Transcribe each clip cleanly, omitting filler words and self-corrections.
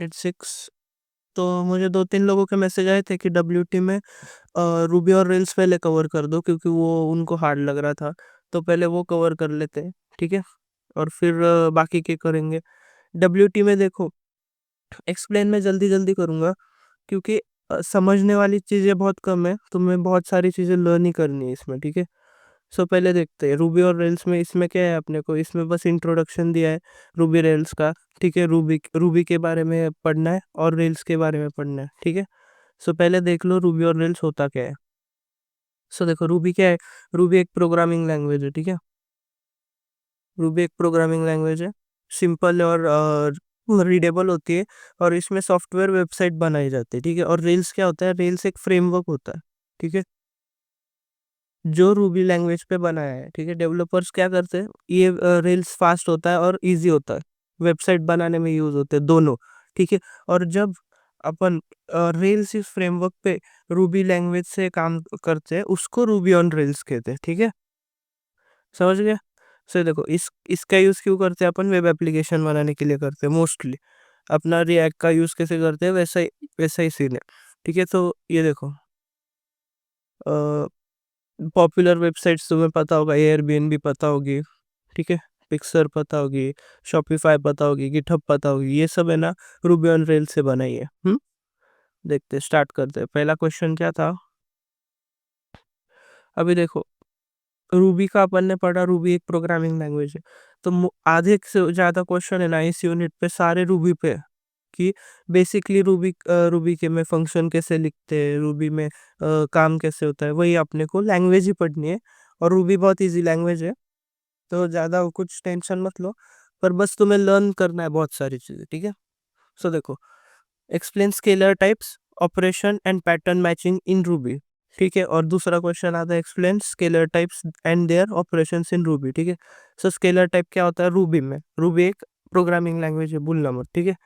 It's 6। तो मुझे 2-3 लोगों के मैसेज आए थे कि डब्ल्यूटी में रूबी और रेल्स पहले कवर कर दो, क्योंकि वो उनको हार्ड लग रहा था। तो पहले वो कवर कर लेते हैं, ठीक है? और फिर बाकी के करेंगे। डब्ल्यूटी में देखो, एक्सप्लेन मैं जल्दी-जल्दी करूँगा, क्योंकि समझने वाली चीज़ें बहुत कम है, तुम्हें बहुत सारी चीज़ें लर्न ही करनी है इसमें, ठीक है? सो पहले देखते हैं रूबी और रेल्स में। इसमें क्या है अपने को, इसमें बस इंट्रोडक्शन दिया है रूबी रेल्स का, ठीक है? रूबी रूबी के बारे में पढ़ना है और रेल्स के बारे में पढ़ना है, ठीक है? सो पहले देख लो रूबी और रेल्स होता क्या है। सो देखो रूबी क्या है, रूबी एक प्रोग्रामिंग लैंग्वेज है, ठीक है? रूबी एक प्रोग्रामिंग लैंग्वेज है, सिंपल है और रीडेबल होती है, और इसमें सॉफ्टवेयर वेबसाइट बनाई जाती है, ठीक है? और रेल्स क्या होता है, रेल्स एक फ्रेमवर्क होता है, ठीक है? जो रूबी लैंग्वेज पे बनाया है, ठीक है? डेवलपर्स क्या करते हैं, ये रेल्स फास्ट होता है और इजी होता है, वेबसाइट बनाने में यूज होते हैं दोनों, ठीक है? और जब अपन रेल्स इस फ्रेमवर्क पे रूबी लैंग्वेज से काम करते हैं, उसको रूबी ऑन रेल्स कहते हैं, ठीक है? समझ गए? सो देखो, इसका यूज क्यों करते हैं अपन, वेब एप्लीकेशन बनाने के लिए करते हैं मोस्टली। अपना रिएक्ट का यूज कैसे करते हैं, वैसा ही सीन है, ठीक है? तो ये देखो, पॉपुलर वेबसाइट्स तुम्हें पता होगा, एयरबीएनबी पता होगी, ठीक है? पिक्सर पता होगी, शॉपिफाई पता होगी, गिटहब पता होगी, ये सब है ना, रूबी ऑन रेल से बनाई है। देखते स्टार्ट करते हैं। पहला क्वेश्चन क्या था, अभी देखो, रूबी का अपन ने पढ़ा, रूबी एक प्रोग्रामिंग लैंग्वेज है। तो आधे से ज्यादा क्वेश्चन है ना इस यूनिट पे, सारे रूबी पे, कि बेसिकली रूबी के में फंक्शन कैसे लिखते हैं, रूबी में काम कैसे होता है, वही अपने को लैंग्वेज ही पढ़नी है। और रूबी बहुत इजी लैंग्वेज है, तो ज़्यादा कुछ टेंशन मत लो, पर बस तुम्हें लर्न करना है बहुत सारी चीज़ें, ठीक है? सो देखो, explain scalar types, operation and pattern matching in Ruby, ठीक है? और दूसरा क्वेश्चन आता है, explain scalar types and their operations in Ruby, ठीक है? सो स्केलर टाइप क्या होता है रूबी में, रूबी एक प्रोग्रामिंग लैंग्वेज है, भूलना मत, ठीक है?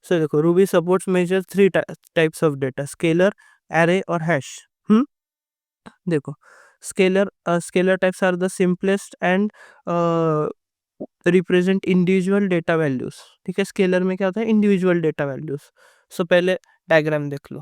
सो देखो, Ruby supports major 3 types of data, scalar, array और हैश। हम्म देखो, scalar types are the simplest and represent individual data values, ठीक है? स्केलर में क्या होता है, इंडिविजुअल डेटा वैल्यूज। सो पहले डायग्राम देख लो।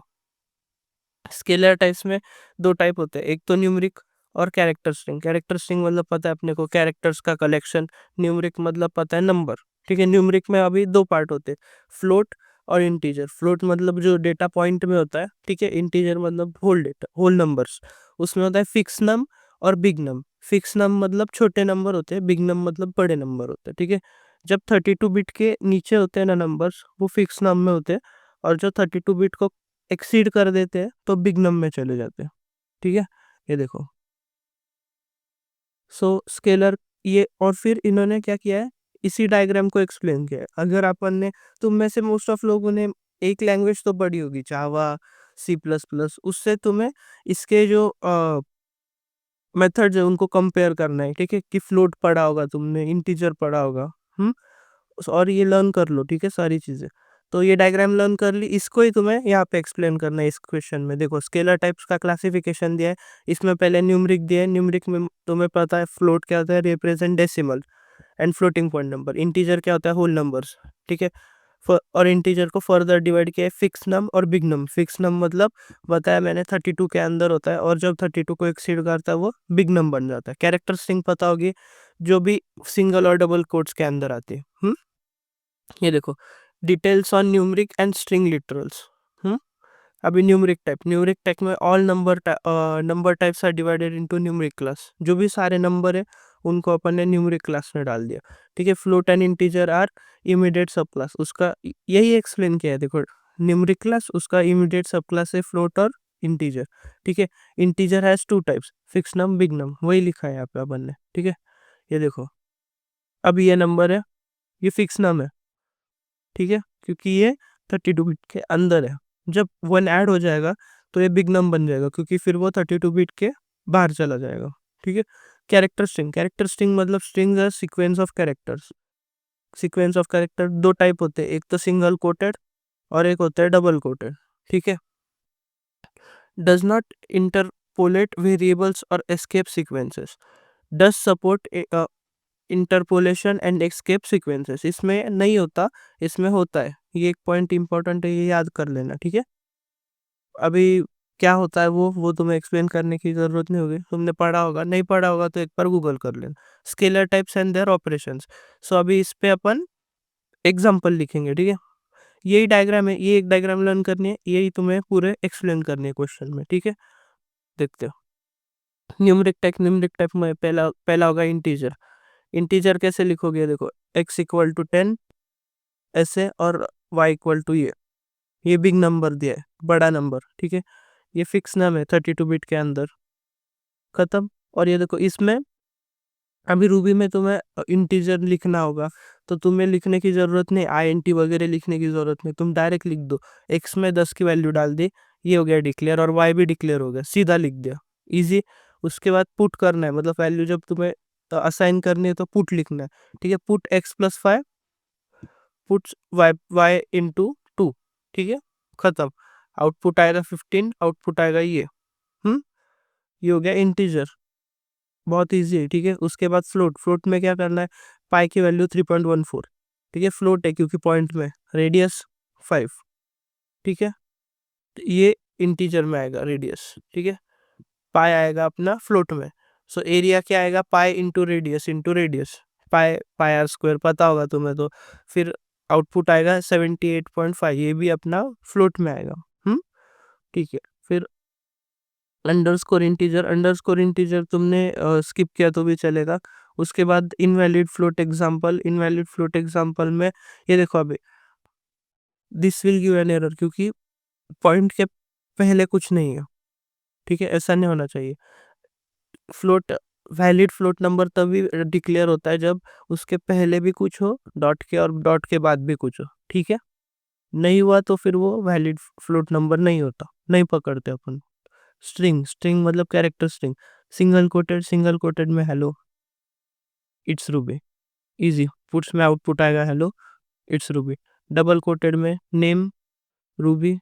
स्केलर टाइप्स में दो टाइप होते हैं, एक तो न्यूमरिक और कैरेक्टर स्ट्रिंग। कैरेक्टर स्ट्रिंग मतलब पता है अपने को, कैरेक्टर्स का कलेक्शन। न्यूमरिक मतलब पता है, नंबर, ठीक है? न्यूमरिक में अभी दो पार्ट होते हैं, फ्लोट और इंटीजर। फ्लोट मतलब जो डेटा पॉइंट में होता है, ठीक है? इंटीजर मतलब होल डेटा, होल नंबर्स। उसमें होता है फिक्स नम और बिग नम। फिक्स नम मतलब छोटे नंबर होते हैं, बिग नम मतलब बड़े नंबर होते हैं, ठीक है? जब 32 बिट के नीचे होते हैं ना नंबर्स, वो फिक्स नम में होते हैं, और जो 32 बिट को एक्सीड कर देते हैं तो बिग नम में चले जाते हैं, ठीक है? ये देखो, सो स्केलर, ये और फिर इन्होंने क्या किया है, इसी डायग्राम को एक्सप्लेन किया है। अगर अपन ने, तुम में से मोस्ट ऑफ लोगों ने एक लैंग्वेज तो पढ़ी होगी, जावा, C++, उससे तुम्हें इसके जो मेथड्स है उनको कंपेयर करना है, ठीक है? कि फ्लोट पढ़ा होगा तुमने, इंटीजर पढ़ा होगा। हम्म और ये लर्न कर लो, ठीक है, सारी चीजें। तो ये डायग्राम लर्न कर ली, इसको ही तुम्हें यहाँ पे एक्सप्लेन करना है इस क्वेश्चन में। देखो, स्केलर टाइप्स का क्लासिफिकेशन दिया है, इसमें पहले न्यूमरिक दिया है। न्यूमरिक में तुम्हें पता है फ्लोट क्या होता है, represent decimal and floating point number. Integer क्या होता है, होल नंबर्स, ठीक है? और इंटीजर को फर्दर डिवाइड किया है, फिक्स नम और बिग नम। फिक्स नम मतलब बताया मैंने 32 के अंदर होता है, और जब 32 को एक्सीड करता है वो बिग नम बन जाता है। कैरेक्टर स्ट्रिंग पता होगी, जो भी सिंगल और डबल कोट्स के अंदर आती है। ये देखो, details on numeric and string literals. अभी न्यूमरिक टाइप में all number types are divided into numeric class. जो भी सारे नंबर है उनको अपन ने न्यूमरिक क्लास में डाल दिया, ठीक है? Float and integer are immediate sub class, उसका यही एक्सप्लेन किया है। देखो, न्यूमरिक क्लास, उसका इमीडिएट सब क्लास है फ्लोट और इंटीजर, ठीक है? Integer has two types, fixnum, bignum, वही लिखा है यहाँ पे अपन ने, ठीक है? ये देखो, अब ये नंबर है, ये फिक्स नम है, ठीक है? क्योंकि ये 32 बिट के अंदर है। जब वन ऐड हो जाएगा तो ये बिग नम बन जाएगा, क्योंकि फिर वो 32 बिट के बाहर चला जाएगा, ठीक है? कैरेक्टर स्ट्रिंग मतलब strings are sequence of characters. Sequence of character दो टाइप होते हैं, एक तो सिंगल कोटेड और एक होता है डबल कोटेड, ठीक है? डज नॉट इंटरपोलेट वेरिएबल्स और escape sequences, does support interpolation and escape sequences, इसमें नहीं होता, इसमें होता है। ये एक पॉइंट इंपॉर्टेंट है, ये याद कर लेना, ठीक है। अभी क्या होता है वो तुम्हें एक्सप्लेन करने की जरूरत नहीं होगी, तुमने पढ़ा होगा, नहीं पढ़ा होगा तो एक बार गूगल कर लेना। Scalar types and their operations. So अभी इस पे अपन एग्जांपल लिखेंगे, ठीक है। यही डायग्राम है, ये एक डायग्राम लर्न करनी है, यही तुम्हें पूरे एक्सप्लेन करनी है क्वेश्चन में, ठीक है। देखते हो, न्यूमरिक टाइप में पहला पहला होगा इंटीजर। इंटीजर कैसे लिखोगे, देखो x इक्वल टू 10 ऐसे, और y इक्वल टू ये बिग नंबर दिया है, बड़ा नंबर, ठीक है। ये फिक्स नंबर है 32 बिट के अंदर, खत्म। और ये देखो इसमें, अभी रूबी में तुम्हें इंटीजर लिखना होगा, तो तुम्हें लिखने की जरूरत नहीं, INT वगैरह लिखने की जरूरत नहीं, तुम डायरेक्ट लिख दो। x में 10 की वैल्यू डाल दी, ये हो गया डिक्लेयर, और y भी डिक्लेयर हो गया, सीधा लिख दिया, इजी। उसके बाद पुट करना है, मतलब वैल्यू जब तुम्हें असाइन करनी है तो पुट लिखना है, ठीक है। Put x+5, put y into 2, ठीक है, खत्म। आउटपुट आएगा 15, आउटपुट आएगा हम्म ये हो गया इंटीजर, बहुत इजी है, ठीक है। उसके बाद फ्लोट, फ्लोट में क्या करना है, पाई की वैल्यू 3.14, ठीक है, फ्लोट है क्योंकि पॉइंट में, रेडियस 5, ठीक है। तो ये इंटीजर में आएगा रेडियस, ठीक है। पाई आएगा अपना फ्लोट में। सो एरिया क्या आएगा, pi into radius, pi pi r square पता होगा तुम्हें तो। फिर आउटपुट आएगा 78.5, ये भी अपना फ्लोट में आएगा, ठीक है। फिर अंडरस्कोर इंटीजर तुमने स्किप किया तो भी चलेगा। उसके बाद इनवैलिड फ्लोट एग्जांपल में ये देखो, अभी this will give an error, क्योंकि पॉइंट के पहले कुछ नहीं है, ठीक है, ऐसा नहीं होना चाहिए। फ्लोट वैलिड फ्लोट नंबर तभी डिक्लेयर होता है जब उसके पहले भी कुछ हो, डॉट के, और डॉट के बाद भी कुछ हो, ठीक है। नहीं हुआ तो फिर वो वैलिड फ्लोट नंबर नहीं होता, नहीं पकड़ते अपन। स्ट्रिंग मतलब कैरेक्टर स्ट्रिंग, सिंगल कोटेड में hello it's Ruby, easy. Puts में आउटपुट आएगा hello it's Ruby. Double coated में नेम रूबी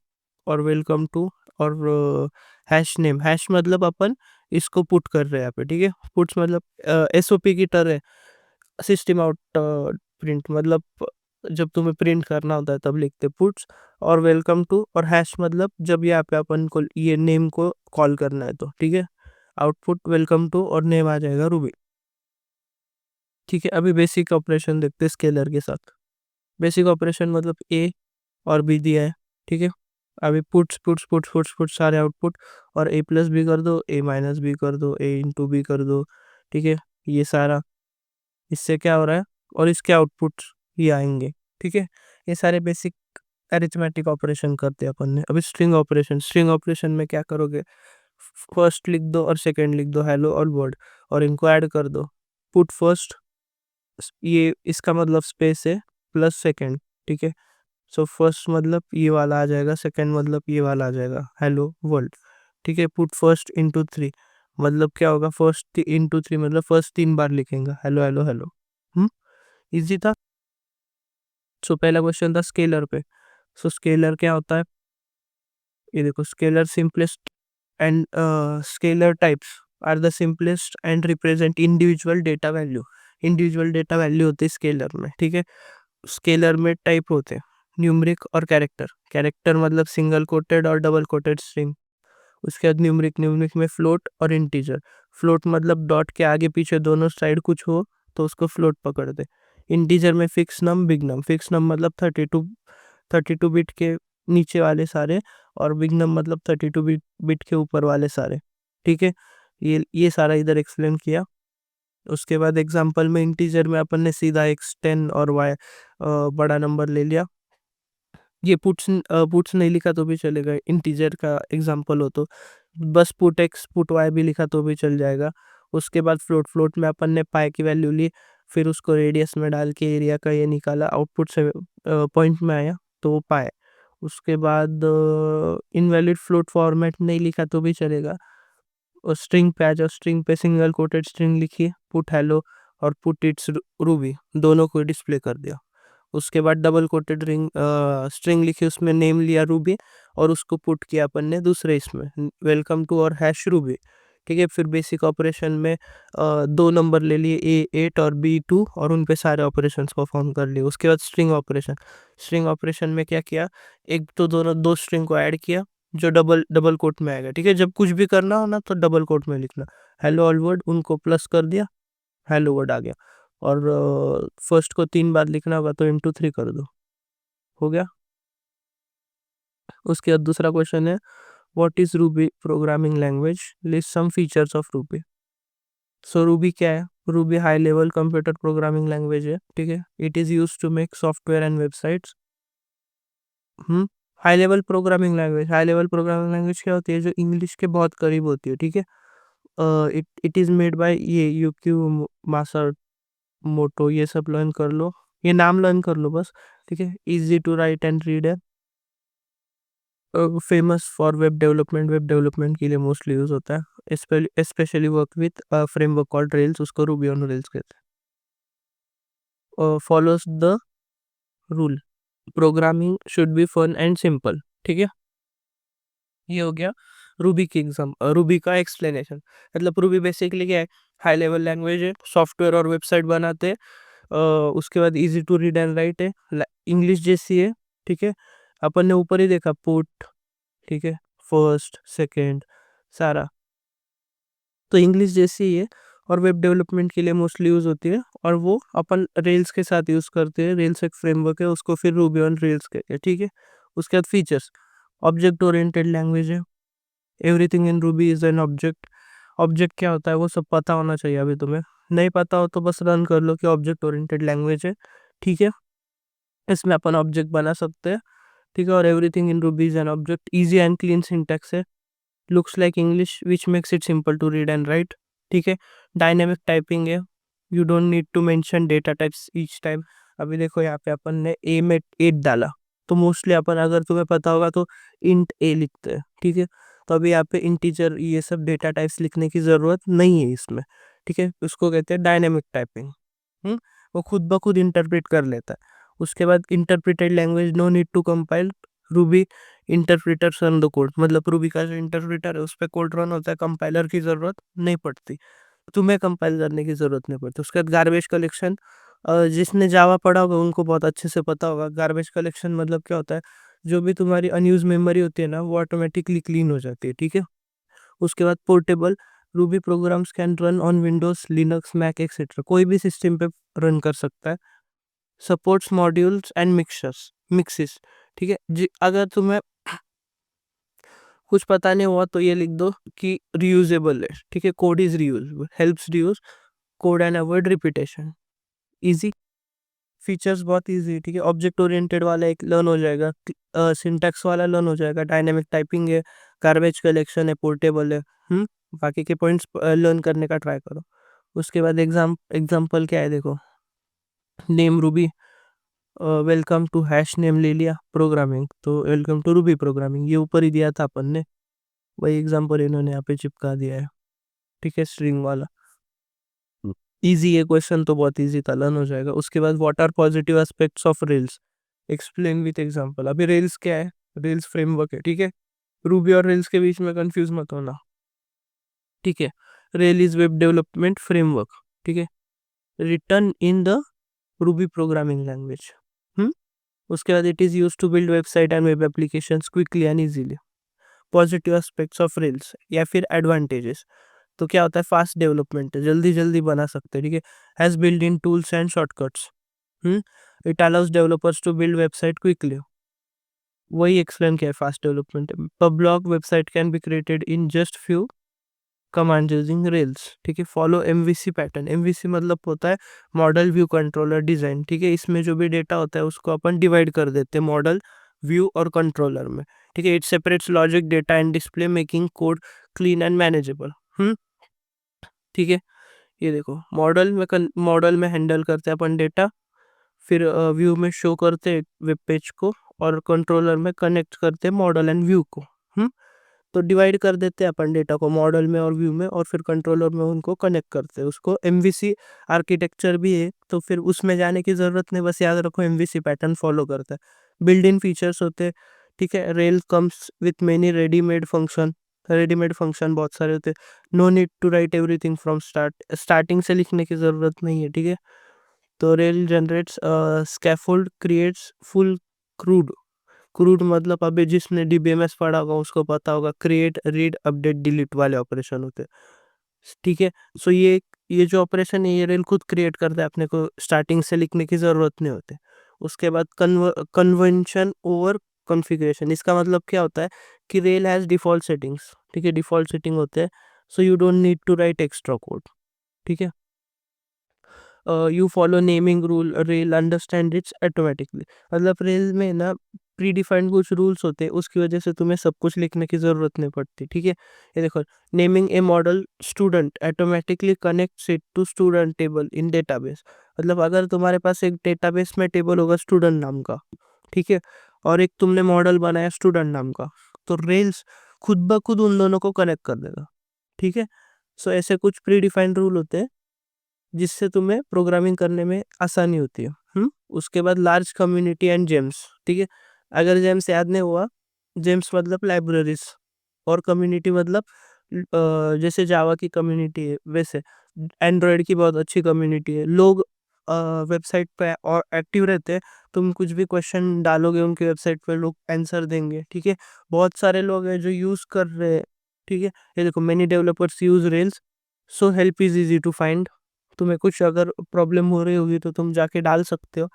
और वेलकम टू, और हैश नेम, हैश मतलब अपन इसको पुट कर रहे हैं यहाँ पे, ठीक है। पुट्स मतलब SOP की तरह, सिस्टम आउट प्रिंट, मतलब जब तुम्हें प्रिंट करना होता है तब लिखते पुट्स। और वेलकम टू और हैश मतलब जब यहाँ पे अपन को ये नेम को कॉल करना है तो, ठीक है। आउटपुट वेलकम टू और नेम आ जाएगा रूबी, ठीक है। अभी बेसिक ऑपरेशन देखते हैं स्केलर के साथ। बेसिक ऑपरेशन मतलब A और B दिया है, ठीक है। अभी पुट्स सारे आउटपुट, और A+B कर दो, A-B कर दो, A×B कर दो, ठीक है। ये सारा, इससे क्या हो रहा है, और इसके आउटपुट ये आएंगे, ठीक है। ये सारे बेसिक अरिथमेटिक ऑपरेशन करते हैं अपन ने। अभी स्ट्रिंग ऑपरेशन में क्या करोगे, फर्स्ट लिख दो और सेकंड लिख दो, हेलो और वर्ड, और इनको ऐड कर दो। पुट फर्स्ट, ये इसका मतलब स्पेस है, प्लस सेकंड, ठीक है। सो फर्स्ट मतलब ये वाला आ जाएगा, सेकंड मतलब ये वाला आ जाएगा, हेलो वर्ल्ड, ठीक है। पुट फर्स्ट इंटू 3, मतलब क्या होगा, फर्स्ट इंटू 3 मतलब फर्स्ट 3 बार लिखेंगे हेलो हेलो हेलो, इजी था। सो पहला क्वेश्चन था स्केलर पे। सो स्केलर क्या होता है, ये देखो, and scalar types are the simplest and represent individual data value होती है स्केलर में, ठीक है। स्केलर में टाइप होते हैं न्यूमरिक और कैरेक्टर मतलब सिंगल कोटेड और डबल कोटेड स्ट्रिंग। उसके बाद न्यूमरिक में फ्लोट और इंटीजर। फ्लोट मतलब डॉट के आगे पीछे दोनों साइड कुछ हो तो उसको फ्लोट पकड़ते। इंटीजर में बिग नम, फिक्स नम मतलब 32 बिट के नीचे वाले सारे, और बिग नम मतलब 32 बिट के ऊपर वाले सारे, ठीक है। ये सारा इधर एक्सप्लेन किया। उसके बाद एग्जांपल में इंटीजर में अपन ने सीधा x 10 और y बड़ा नंबर ले लिया। ये पुट्स नहीं लिखा तो भी चलेगा, इंटीजर का एग्जांपल हो तो बस पुट x पुट y भी लिखा तो भी चल जाएगा। उसके बाद फ्लोट में अपन ने पाई की वैल्यू ली, फिर उसको रेडियस में डाल के एरिया का ये निकाला, आउटपुट से पॉइंट में आया तो वो पाए। उसके बाद इनवैलिड फ्लोट फॉर्मेट नहीं लिखा तो भी चलेगा, और स्ट्रिंग पे आ जाओ, स्ट्रिंग पे सिंगल कोटेड स्ट्रिंग लिखी, पुट हेलो और पुट इट्स रूबी, दोनों को डिस्प्ले कर दिया। उसके बाद डबल कोटेड स्ट्रिंग लिखी, उसमें नेम लिया रूबी, और उसको पुट किया अपन ने दूसरे इसमें वेलकम टू और हैश रूबी, ठीक है। फिर बेसिक ऑपरेशन में 2 नंबर ले लिए A8 और B2 और उन पे सारे ऑपरेशंस परफॉर्म कर लिए। उसके बाद स्ट्रिंग ऑपरेशन में क्या किया, एक तो दोनों 2 स्ट्रिंग को ऐड किया जो डबल डबल कोट में आएगा, ठीक है। जब कुछ भी करना हो ना तो डबल कोट में लिखना, हेलो ऑल वर्ड उनको प्लस कर दिया, हेलो वर्ड आ गया। और फर्स्ट को 3 बार लिखना होगा तो इंटू 3 कर दो, हो गया। उसके बाद दूसरा क्वेश्चन है, what is Ruby programming language, list some features of Ruby. So Ruby क्या है, Ruby high level computer programming language है, ठीक है। It is use to make software and websites. High level programming language क्या होती है, जो इंग्लिश के बहुत करीब होती है, ठीक है। इट इज मेड बाय ये यूक्यू मासा मोटो, ये सब लर्न कर लो, ये नाम लर्न कर लो बस, ठीक है। Easy to write and read है। फेमस फॉर वेब डेवलपमेंट के लिए मोस्टली यूज होता है, specially work with framework called Rails, उसको रूबी ऑन रेल्स कहते हैं। Follows the rule, programming should be fun and simple, ठीक है। ये हो गया रूबी की एग्जाम, रूबी का एक्सप्लेनेशन। मतलब रूबी बेसिकली क्या है, हाई लेवल लैंग्वेज है, सॉफ्टवेयर और वेबसाइट बनाते हैं। उसके बाद easy to read and right है, इंग्लिश जैसी है, ठीक है। अपन ने ऊपर ही देखा पुट, ठीक है, फर्स्ट सेकंड सारा, तो इंग्लिश जैसी ही है। और वेब डेवलपमेंट के लिए मोस्टली यूज होती है, और वो अपन रेल्स के साथ यूज करते हैं। रेल्स एक फ्रेमवर्क है, उसको फिर रूबी ऑन रेल्स कहते हैं, ठीक है। उसके बाद फीचर्स, ऑब्जेक्ट ओरिएंटेड लैंग्वेज है, everything in Ruby is an object. Object क्या होता है वो सब पता होना चाहिए, अभी तुम्हें नहीं पता हो तो बस रन कर लो कि ऑब्जेक्ट ओरिएंटेड लैंग्वेज है, ठीक है। इसमें अपन ऑब्जेक्ट बना सकते हैं, ठीक है। और everything in Ruby is an object, easy and clean syntax है, looks like English which makes it simple to read and write, ठीक है। डायनेमिक टाइपिंग है, you don't need to mention data types each time. अभी देखो यहाँ पे अपन ने ए में 8 डाला, तो मोस्टली अपन, अगर तुम्हें पता होगा तो इंट ए लिखते हैं, ठीक है। तो अभी यहाँ पे इंटीजर ये सब डेटा टाइप्स लिखने की जरूरत नहीं है इसमें, ठीक है। उसको कहते हैं डायनेमिक टाइपिंग। वो खुद ब खुद इंटरप्रेट कर लेता है। उसके बाद interpreted language, no need to compile, Ruby interpreter run the code, मतलब रूबी का जो इंटरप्रेटर है उस पर कोड रन होता है, कंपाइलर की जरूरत नहीं पड़ती, तुम्हें कंपाइल करने की जरूरत नहीं पड़ती। उसके बाद गार्बेज कलेक्शन, जिसने जावा पढ़ा होगा उनको बहुत अच्छे से पता होगा। गार्बेज कलेक्शन मतलब क्या होता है, जो भी तुम्हारी अनयूज मेमोरी होती है ना वो ऑटोमेटिकली क्लीन हो जाती है, ठीक है। उसके बाद portable, Ruby programs can run on Windows, Linux, Mac etcetera, कोई भी सिस्टम पे रन कर सकता है। सपोर्ट्स मॉड्यूल्स एंड मिक्सेस, ठीक है जी। अगर तुम्हें कुछ पता नहीं हुआ तो ये लिख दो कि रियूजेबल है, ठीक है। Code is reusable, helps reuse code and avoid repetition, easy. Features बहुत इजी, ठीक है। ऑब्जेक्ट ओरिएंटेड वाला एक लर्न हो जाएगा, सिंटैक्स वाला लर्न हो जाएगा, डायनेमिक टाइपिंग है, गार्बेज कलेक्शन है, पोर्टेबल है। बाकी के पॉइंट्स लर्न करने का ट्राई करो। उसके बाद एग्जाम्पल क्या है देखो, name Ruby, welcome to hash name ले लिया, प्रोग्रामिंग तो वेलकम टू रूबी प्रोग्रामिंग, ये ऊपर ही दिया था अपन ने, वही एग्जाम्पल इन्होंने यहाँ पे चिपका दिया है, ठीक है, स्ट्रिंग वाला। इजी है क्वेश्चन, तो बहुत इजी था, लर्न हो जाएगा। उसके बाद what are positive aspects of Rails, explain with example. अभी रेल्स क्या है, रेल्स फ्रेमवर्क है, ठीक है। रूबी और रेल्स के बीच में कंफ्यूज मत होना, ठीक है। Rail is web development framework, ठीक है, return in the Ruby programming language. उसके बाद it is use to build website and web applications quickly and easily. Positive aspects of Rails या फिर एडवांटेजेस, तो क्या होता है, फास्ट डेवलपमेंट है, जल्दी जल्दी बना सकते हैं, ठीक है। Has build in tools and shortcuts, it allows developers to build website quickly, वही एक्सप्लेन किया है fast development. Blog website can be created in just few command using Rails, ठीक है। फॉलो एमवीसी पैटर्न, एमवीसी मतलब होता है model view controller design, ठीक है। इसमें जो भी डेटा होता है उसको अपन डिवाइड कर देते हैं मॉडल, व्यू और कंट्रोलर में, ठीक है। It separates logic, data and display, making code clean and manageable, ठीक है। ये देखो, मॉडल में हैंडल करते हैं अपन डेटा, फिर व्यू में शो करते हैं वेब पेज को, और कंट्रोलर में कनेक्ट करते हैं मॉडल एंड व्यू को। तो डिवाइड कर देते हैं अपन डेटा को मॉडल में और व्यू में, और फिर कंट्रोलर में उनको कनेक्ट करते हैं। उसको एमवीसी आर्किटेक्चर भी है, तो फिर उसमें जाने की जरूरत नहीं, बस याद रखो एमवीसी पैटर्न फॉलो करता है। बिल्ड इन फीचर्स होते हैं, ठीक है। Rail comes with many readymade function, readymade function बहुत सारे होते हैं। No need to write everything from starting से लिखने की ज़रूरत नहीं है, ठीक है। तो rail generates scaffold creates full CRUD. CRUD मतलब अभी जिसने डीबीएमएस पढ़ा होगा उसको पता होगा, क्रिएट रीड अपडेट डिलीट वाले ऑपरेशन होते हैं, ठीक है। सो ये जो ऑपरेशन है ये रेल खुद क्रिएट करता है, अपने को स्टार्टिंग से लिखने की ज़रूरत नहीं होती। उसके बाद कन्वेंशन ओवर कॉन्फ़िगरेशन, इसका मतलब क्या होता है कि रेल हैज़ डिफ़ॉल्ट सेटिंग्स, ठीक है, डिफ़ॉल्ट सेटिंग होते हैं, so you don't need to write extra code, ठीक है। You follow naming rule, rail understand it's automatically. मतलब रेल में ना प्री डिफाइंड कुछ रूल्स होते हैं, उसकी वजह से तुम्हें सब कुछ लिखने की ज़रूरत नहीं पड़ती, ठीक है। ये देखो, naming a model student automatically connects it to student table in database. मतलब अगर तुम्हारे पास एक डेटाबेस में टेबल होगा स्टूडेंट नाम का, ठीक है, और एक तुमने मॉडल बनाया स्टूडेंट नाम का, तो रेल्स खुद ब खुद उन दोनों को कनेक्ट कर देगा, ठीक है। सो ऐसे कुछ प्री डिफाइंड रूल होते हैं जिससे तुम्हें प्रोग्रामिंग करने में आसानी होती है। उसके बाद लार्ज कम्युनिटी एंड जेम्स, ठीक है। अगर जेम्स याद नहीं हुआ, जेम्स मतलब लाइब्रेरीज, और कम्युनिटी मतलब जैसे जावा की कम्युनिटी है वैसे एंड्रॉयड की बहुत अच्छी कम्युनिटी है। लोग वेबसाइट पे और एक्टिव रहते हैं, तुम कुछ भी क्वेश्चन डालोगे उनकी वेबसाइट पे, लोग आंसर देंगे, ठीक है। बहुत सारे लोग हैं जो यूज़ कर रहे हैं, ठीक है। ये देखो, many developers use Rails, so help is easy to find. तुम्हें कुछ अगर प्रॉब्लम हो रही होगी तो तुम जाके डाल सकते हो,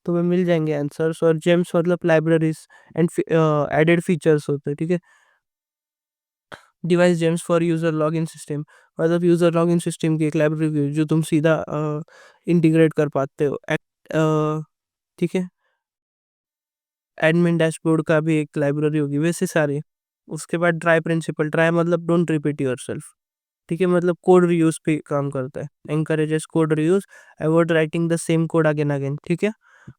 तुम्हें मिल जाएंगे आंसर्स। और जेम्स मतलब लाइब्रेरीज एंड एडेड फीचर्स होते हैं, ठीक है। Device James for user login system, मतलब यूज़र लॉगिन सिस्टम की एक लाइब्रेरी जो तुम सीधा इंटीग्रेट कर पाते हो, ठीक है। एडमिन डैशबोर्ड का भी एक लाइब्रेरी होगी, वैसे सारे। उसके बाद ट्राई प्रिंसिपल, ट्राई मतलब डोंट रिपीट योरसेल्फ, ठीक है, मतलब कोड रीयूज पे काम करता है। Encourages code reuse, avoid writing the same code again again, ठीक है।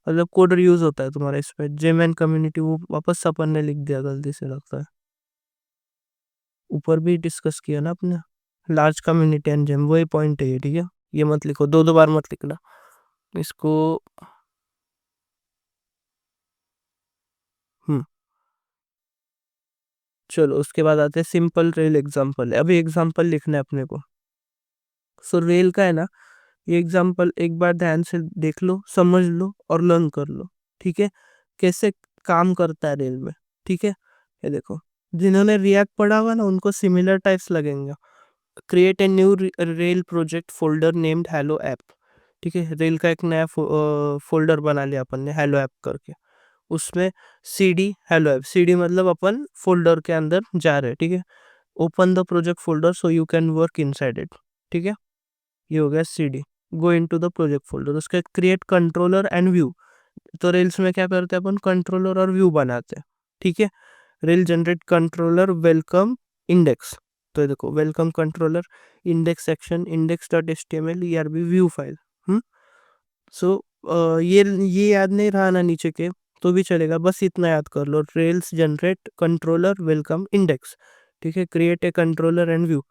मतलब कोड रीयूज होता है तुम्हारा इसमें। जेम एंड कम्युनिटी, वो वापस अपन ने लिख दिया गलती से लगता है, ऊपर भी डिस्कस किया ना अपने। लार्ज कम्युनिटी एंड जेम, वही पॉइंट है ये, ठीक है। ये मत लिखो, दो दो बार मत लिखना इसको। हम्म चलो, उसके बाद आते हैं सिंपल रेल एग्जांपल। अभी एग्जांपल लिखना है अपने को। सो रेल का है ना, ये एग्जाम्पल एक बार ध्यान से देख लो, समझ लो और लर्न कर लो, ठीक है, कैसे काम करता है रेल में, ठीक है। ये देखो, जिन्होंने रिएक्ट पढ़ा हुआ ना उनको सिमिलर टाइप्स लगेंगे। Create a new rail project folder named hello app, ठीक है। रेल का एक नया फोल्डर बना लिया अपन ने हेलो ऐप करके। उसमें C D hello app, C D मतलब अपन फोल्डर के अंदर जा रहे हैं, ठीक है। Open the project folder so you can work inside it, ठीक है। ये हो गया C D. Go in to the project folder, उसका क्रिएट कंट्रोलर एंड व्यू। तो रेल्स में क्या करते हैं अपन, कंट्रोलर और व्यू बनाते हैं, ठीक है। Rail generate controller welcome index. तो ये देखो, welcome controller index section index dot H T M L ERB view file. So ये याद नहीं रहा ना नीचे के, तो भी चलेगा, बस इतना याद कर लो। Rails generate controller welcome index, ठीक है। Create a controller and view.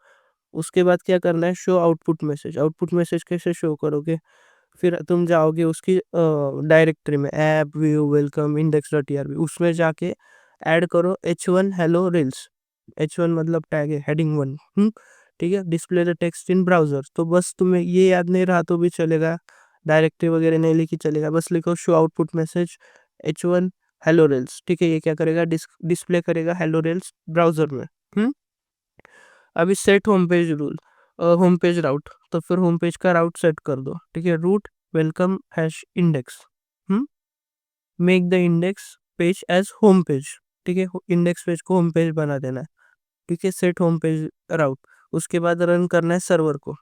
उसके बाद क्या करना है, show output message. Output message कैसे शो करोगे, फिर तुम जाओगे उसकी डायरेक्टरी में, app view welcome index dot ERB, उसमें जाके ऐड करो H1 हेलो रील्स। H1 मतलब टैग है, हेडिंग 1, ठीक है। Display the text in browser, तो बस तुम्हें ये याद नहीं रहा तो भी चलेगा, डायरेक्टरी वगैरह नहीं लिखी चलेगा, बस लिखो show output message H1 hello reels, ठीक है। ये क्या करेगा, डिस्प्ले करेगा हेलो रील्स ब्राउजर में। हम्म अभी set home page rule, home page route, तो फिर होम पेज का राउट सेट कर दो, ठीक है। Root welcome hash index, make the index page as home page, ठीक है। इंडेक्स पेज को होम पेज बना देना है, ठीक है। Set home page route. उसके बाद रन करना है सर्वर को।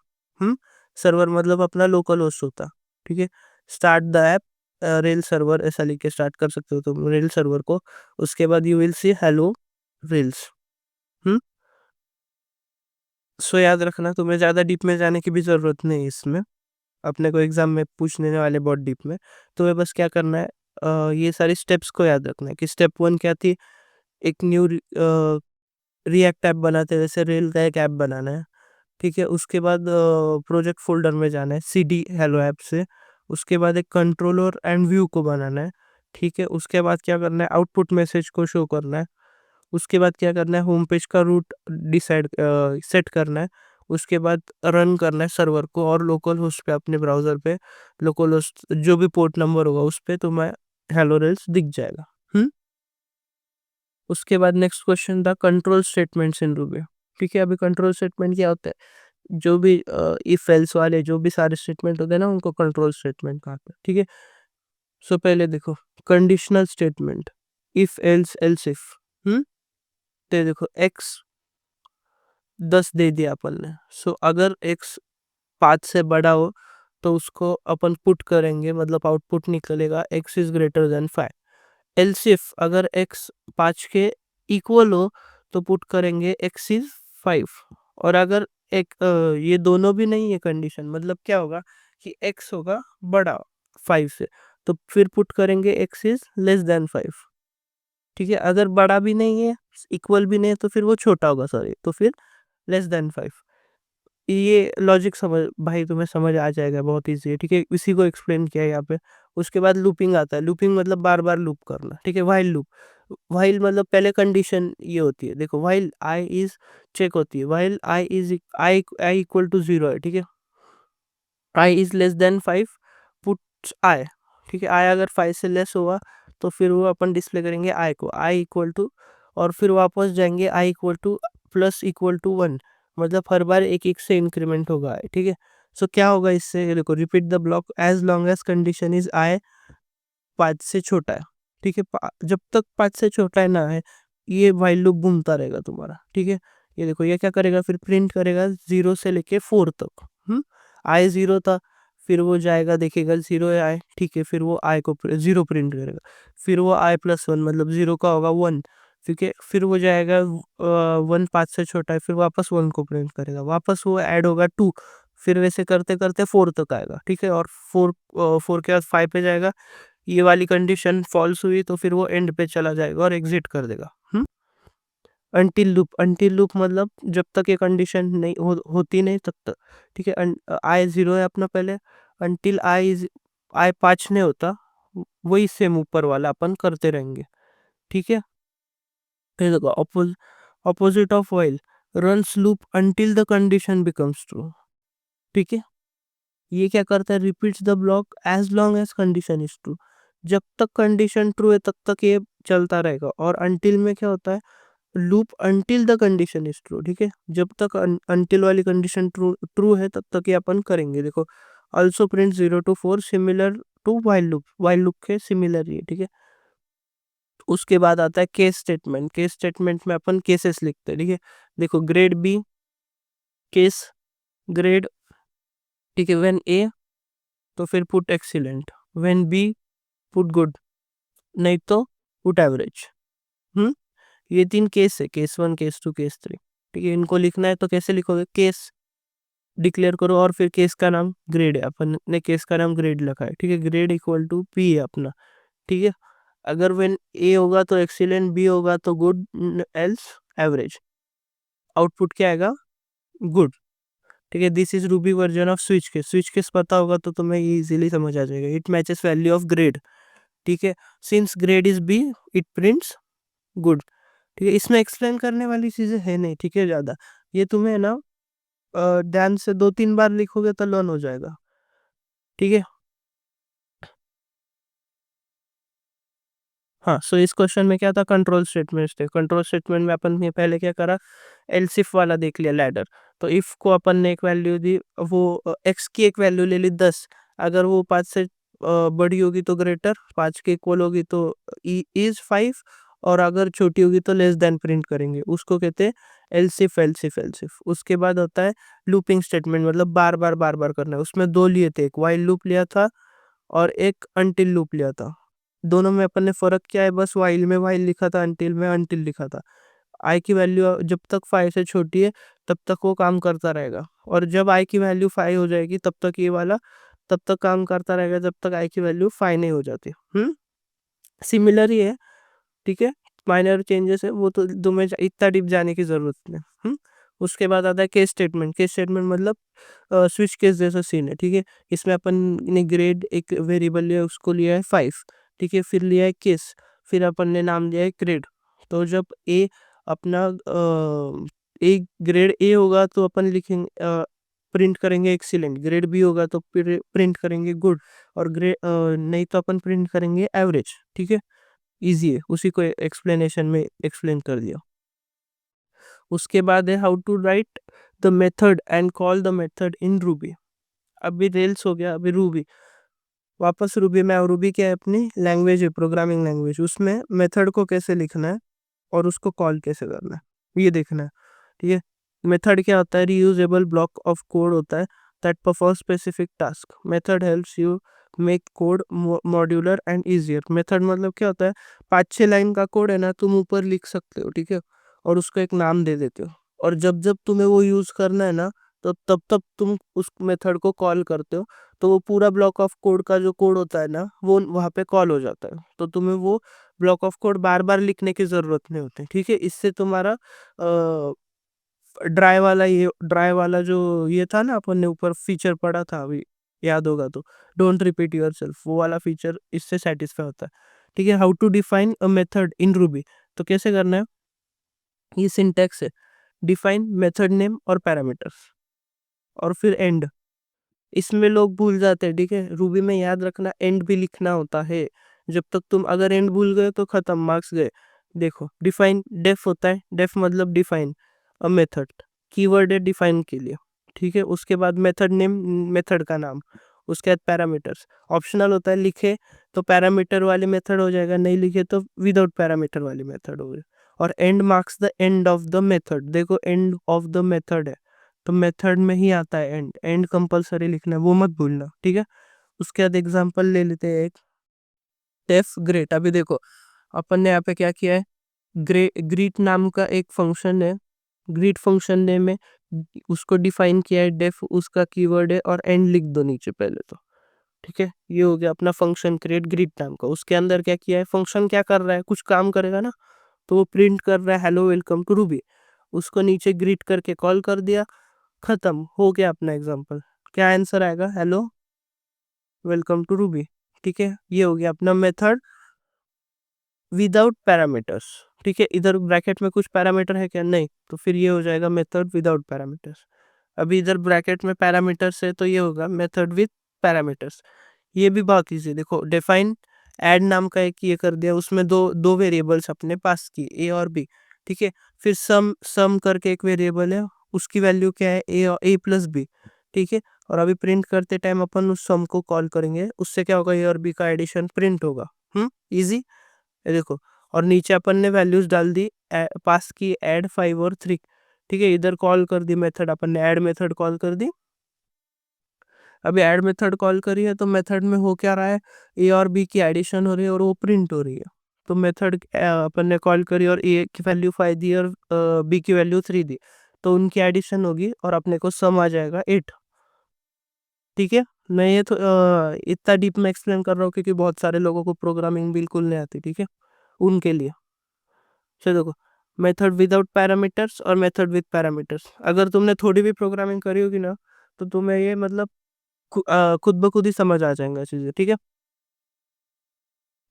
सर्वर मतलब अपना लोकल होस्ट होता, ठीक है। Start the app rail server, ऐसा लिख के स्टार्ट कर सकते हो तुम रेल सर्वर को। उसके बाद you will see hello rails. So याद रखना, तुम्हें ज़्यादा डीप में जाने की भी ज़रूरत नहीं है इसमें, अपने को एग्जाम में पूछने वाले बहुत डीप में। तुम्हें बस क्या करना है, ये सारी स्टेप्स को याद रखना है कि स्टेप 1 क्या थी, एक न्यू रिएक्ट ऐप बनाते हैं वैसे रेल का एक ऐप बनाना है, ठीक है। उसके बाद प्रोजेक्ट फोल्डर में जाना है सी डी हेलो ऐप से। उसके बाद एक कंट्रोलर एंड व्यू को बनाना है, ठीक है। उसके बाद क्या करना है, आउटपुट मैसेज को शो करना है। उसके बाद क्या करना है, होम पेज का रूट डिसाइड सेट करना है। उसके बाद रन करना है सर्वर को, और लोकल होस्ट पे अपने ब्राउज़र पे लोकल होस्ट जो भी पोर्ट नंबर होगा उस पे तुम्हें हेलो रेल्स दिख जाएगा। उसके बाद नेक्स्ट क्वेश्चन था कंट्रोल स्टेटमेंट्स इन रूबी। ठीक है, अभी कंट्रोल स्टेटमेंट क्या होता है, जो भी इफ एल्स वाले जो भी सारे स्टेटमेंट होते हैं ना, उनको कंट्रोल स्टेटमेंट कहते हैं। ठीक है, सो पहले देखो conditional statement, if else else if. तो देखो एक्स 10 दे दिया अपन ने, सो अगर एक्स 5 से बड़ा हो तो उसको अपन पुट करेंगे, मतलब आउटपुट निकलेगा x is greater than 5। Else if अगर एक्स 5 के इक्वल हो तो पुट करेंगे एक्स इज 5। और अगर ये दोनों भी नहीं है कंडीशन, मतलब क्या होगा कि एक्स होगा बड़ा 5 से, तो फिर पुट करेंगे एक्स इज लेस देन 5। ठीक है, अगर बड़ा भी नहीं है इक्वल भी नहीं है तो फिर वो छोटा होगा, सॉरी, तो फिर लेस देन 5। ये लॉजिक समझ भाई, तुम्हें समझ आ जाएगा, बहुत ईजी है। ठीक है, इसी को एक्सप्लेन किया है यहाँ पे। उसके बाद लूपिंग आता है। लूपिंग मतलब बार बार लूप करना। ठीक है, व्हाइल लूप, व्हाइल मतलब पहले कंडीशन ये होती है, देखो व्हाइल आई इज चेक होती है, व्हाइल आई इक्वल टू 0 है। ठीक है, I is less than 5, puts आई। ठीक है, आई अगर 5 से लेस हुआ तो फिर वो अपन डिस्प्ले करेंगे आई को, आई इक्वल टू, और फिर वापस जाएंगे I equal to plus equal to 1, मतलब हर बार एक एक से इंक्रीमेंट होगा। ठीक है, सो क्या होगा इससे, ये देखो repeat the block as long as condition is I 5 से छोटा है। ठीक है, जब तक 5 से छोटा है ना है, ये व्हाइल लूप घूमता रहेगा तुम्हारा। ठीक है, ये देखो ये क्या करेगा, फिर प्रिंट करेगा 0 से लेके 4 तक। आई 0 था, फिर वो जाएगा देखेगा 0 है आई। ठीक है, फिर वो आई को 0 प्रिंट करेगा, फिर वो आई प्लस 1 मतलब 0 का होगा 1। ठीक है, फिर वो जाएगा 1 5 से छोटा है, फिर वापस 1 को प्रिंट करेगा, वापस वो ऐड होगा 2, फिर वैसे करते करते 4 तक आएगा। ठीक है, और 4 के बाद 5 पे जाएगा, ये वाली कंडीशन फॉल्स हुई तो फिर वो एंड पे चला जाएगा और एग्जिट कर देगा। अंटिल लूप, अंटिल लूप मतलब जब तक ये कंडीशन नहीं होती नहीं तब तक। ठीक है, आई 0 है अपना पहले, अंटिल आई 5 नहीं होता, वही सेम ऊपर वाला अपन करते रहेंगे। ठीक है, फिर देखो opposite of while, runs loop until the condition becomes true. ठीक है, ये क्या करता है, repeats the block as long as condition is true. जब तक कंडीशन ट्रू है तब तक ये चलता रहेगा। और अंटिल में क्या होता है, loop until the condition is true. ठीक है, जब तक अंटिल वाली कंडीशन ट्रू ट्रू है तब तक ये अपन करेंगे। देखो also print 0 to 4 similar to while loop के सिमिलर ही है। ठीक है, उसके बाद आता है केस स्टेटमेंट। केस स्टेटमेंट में अपन केसेस लिखते हैं। ठीक है, देखो ग्रेड बी केस ग्रेड। ठीक है, व्हेन ए तो फिर put excellent, when B put good, नहीं तो पुट एवरेज। हम्म ये 3 केस है, केस 1 केस 2 केस 3। ठीक है, इनको लिखना है तो कैसे लिखोगे, केस डिक्लेयर करो और फिर केस का नाम ग्रेड है, अपन ने केस का नाम ग्रेड लिखा है। ठीक है, ग्रेड इक्वल टू पी है अपना। ठीक है, अगर व्हेन ए होगा तो एक्सीलेंट, बी होगा तो गुड, एल्स एवरेज, आउटपुट क्या आएगा, गुड। ठीक है, this is Ruby version off switch case. Switch case पता होगा तो तुम्हें इजीली समझ आ जाएगा। It matches value of grade. ठीक है, since grade is B it prints good. ठीक है, इसमें एक्सप्लेन करने वाली चीजें है नहीं। ठीक है, ज्यादा ये तुम्हें ना ध्यान से 2-3 बार लिखोगे तो लर्न हो जाएगा। ठीक है, हाँ, सो इस क्वेश्चन में क्या था, कंट्रोल स्टेटमेंट थे। कंट्रोल स्टेटमेंट में अपन ने पहले क्या करा, एल्स इफ वाला देख लिया लैडर। तो इफ को अपन ने एक वैल्यू दी, वो एक्स की एक वैल्यू ले ली 10, अगर वो 5 से बड़ी होगी तो ग्रेटर, 5 के इक्वल होगी तो इज 5, और अगर छोटी होगी तो लेस देन प्रिंट करेंगे, उसको कहते हैं एल्सिफ एल्सिफ एल्सिफ। उसके बाद होता है लूपिंग स्टेटमेंट, मतलब बार बार करना है। उसमें 2 लिए थे, एक वाइल लूप लिया था और एक अनटिल लूप लिया था। दोनों में अपन ने फर्क क्या है, बस वाइल में वाइल लिखा था, अनटिल में अनटिल लिखा था। आई की वैल्यू जब तक 5 से छोटी है तब तक वो काम करता रहेगा, और जब आई की वैल्यू 5 हो जाएगी तब तक ये वाला तब तक काम करता रहेगा, जब तक आई की वैल्यू 5 नहीं हो जाती। सिमिलर ही है। ठीक है, माइनर चेंजेस है वो, तो तुम्हें इतना डीप जाने की जरूरत नहीं। उसके बाद आता है केस स्टेटमेंट। केस स्टेटमेंट मतलब स्विच केस जैसा सीन है। ठीक है, इसमें अपन ने ग्रेड एक वेरिएबल लिया, उसको लिया है 5। ठीक है, फिर लिया है केस, फिर अपन ने नाम दिया है ग्रेड। तो जब ए अपना एक ग्रेड ए होगा तो अपन लिखेंगे प्रिंट करेंगे एक्सीलेंट, ग्रेड बी होगा तो प्रिंट करेंगे गुड, और नहीं तो अपन प्रिंट करेंगे एवरेज। ठीक है, इजी है, उसी को एक्सप्लेनेशन में एक्सप्लेन कर दिया। उसके बाद है how to write the method and call the method in Ruby. अभी रेल्स हो गया, अभी रूबी, वापस रूबी में। और रूबी क्या है, अपनी लैंग्वेज है, प्रोग्रामिंग लैंग्वेज, उसमें मेथड को कैसे लिखना है और उसको कॉल कैसे करना है ये देखना है। ठीक है, मेथड क्या होता है, रीयूजेबल ब्लॉक ऑफ कोड होता है that perform specific task. Method helps you make code modular and easier. Method मतलब क्या होता है, 5-6 लाइन का कोड है ना, तुम ऊपर लिख सकते हो, ठीक है, और उसको एक नाम दे देते हो, और जब जब तुम्हें वो यूज करना है ना, तो तब तब तुम उस मेथड को कॉल करते हो, तो वो पूरा ब्लॉक ऑफ कोड का जो कोड होता है ना, वो वहाँ पे कॉल हो जाता है, तो तुम्हें वो ब्लॉक ऑफ कोड बार बार लिखने की जरूरत नहीं होती। ठीक है, इससे तुम्हारा ड्राई वाला जो ये था ना, अपन ने ऊपर फीचर पढ़ा था अभी, याद होगा तो, डोंट रिपीट योर सेल्फ, वो वाला फीचर इससे सेटिस्फाई होता है। ठीक है, how to define a method in Ruby, तो कैसे करना है, ये सिंटैक्स है, डिफाइन मेथड नेम और पैरामीटर्स, और फिर एंड। इसमें लोग भूल जाते हैं, ठीक है, रूबी में याद रखना एंड भी लिखना होता है। जब तक तुम अगर एंड भूल गए तो खत्म, मार्क्स गए। देखो, डिफाइन डेफ होता है, डेफ मतलब डिफाइन अ मेथड, कीवर्ड है डिफाइन के लिए। ठीक है, उसके बाद मेथड नेम, मेथड का नाम, उसके बाद पैरामीटर्स, ऑप्शनल होता है, लिखे तो पैरामीटर वाली मेथड हो जाएगा, नहीं लिखे तो विदाउट पैरामीटर वाली मेथड हो गई। और and marks the end of the method, देखो एंड ऑफ द मेथड है, तो मेथड में ही आता है एंड, एंड कंपलसरी लिखना है, वो मत भूलना। ठीक है, उसके बाद एग्जांपल ले लेते हैं एक, डेफ ग्रेट। अभी देखो, अपन ने यहाँ पे क्या किया है, ग्रीट नाम का एक फंक्शन है, ग्रीट फंक्शन ने में उसको डिफाइन किया है, डेफ उसका कीवर्ड है, और एंड लिख दो नीचे पहले तो। ठीक है, ये हो गया अपना फंक्शन क्रिएट ग्रीट नाम का। उसके अंदर क्या किया है, फंक्शन क्या कर रहा है, कुछ काम करेगा ना, तो वो प्रिंट कर रहा है हेलो वेलकम टू रूबी, उसको नीचे ग्रीट करके कॉल कर दिया, खत्म हो गया अपना एग्जांपल। क्या आंसर आएगा, हेलो वेलकम टू रूबी। ठीक है, ये हो गया अपना मेथड विदाउट पैरामीटर्स। ठीक है, इधर ब्रैकेट में कुछ पैरामीटर है क्या, नहीं, तो फिर ये हो जाएगा मेथड विदाउट पैरामीटर्स। अभी इधर ब्रैकेट में पैरामीटर्स है, तो ये होगा मेथड विद पैरामीटर्स। ये भी बहुत इजी, देखो डिफाइन ऐड नाम का एक ये कर दिया, उसमें दो दो वेरिएबल्स अपने पास की, ए और बी। ठीक है, फिर सम करके एक वेरिएबल है, उसकी वैल्यू क्या है, ए प्लस बी। ठीक है, और अभी प्रिंट करते टाइम अपन उस सम को कॉल करेंगे, उससे क्या होगा, ए और बी का एडिशन प्रिंट होगा। इजी, ये देखो, और नीचे अपन ने वैल्यूज डाल दी, पास की ऐड 5 और 3। ठीक है, इधर कॉल कर दी मेथड, अपन ने ऐड मेथड कॉल कर दी। अभी ऐड मेथड कॉल करी है, तो मेथड में हो क्या रहा है, ए और बी की एडिशन हो रही है, और वो प्रिंट हो रही है। तो मेथड अपन ने कॉल करी और ए की वैल्यू 5 दी और बी की वैल्यू 3 दी, तो उनकी एडिशन होगी और अपने को सम आ जाएगा 8। ठीक है, मैं ये तो इतना डीप में एक्सप्लेन कर रहा हूँ क्योंकि बहुत सारे लोगों को प्रोग्रामिंग बिल्कुल नहीं आती। ठीक है, उनके लिए। चलो देखो, मेथड विदाउट पैरामीटर्स और मेथड विद पैरामीटर्स, अगर तुमने थोड़ी भी प्रोग्रामिंग करी होगी ना, तो तुम्हें ये मतलब खुद ब खुद ही समझ आ जाएंगा चीजें। ठीक है,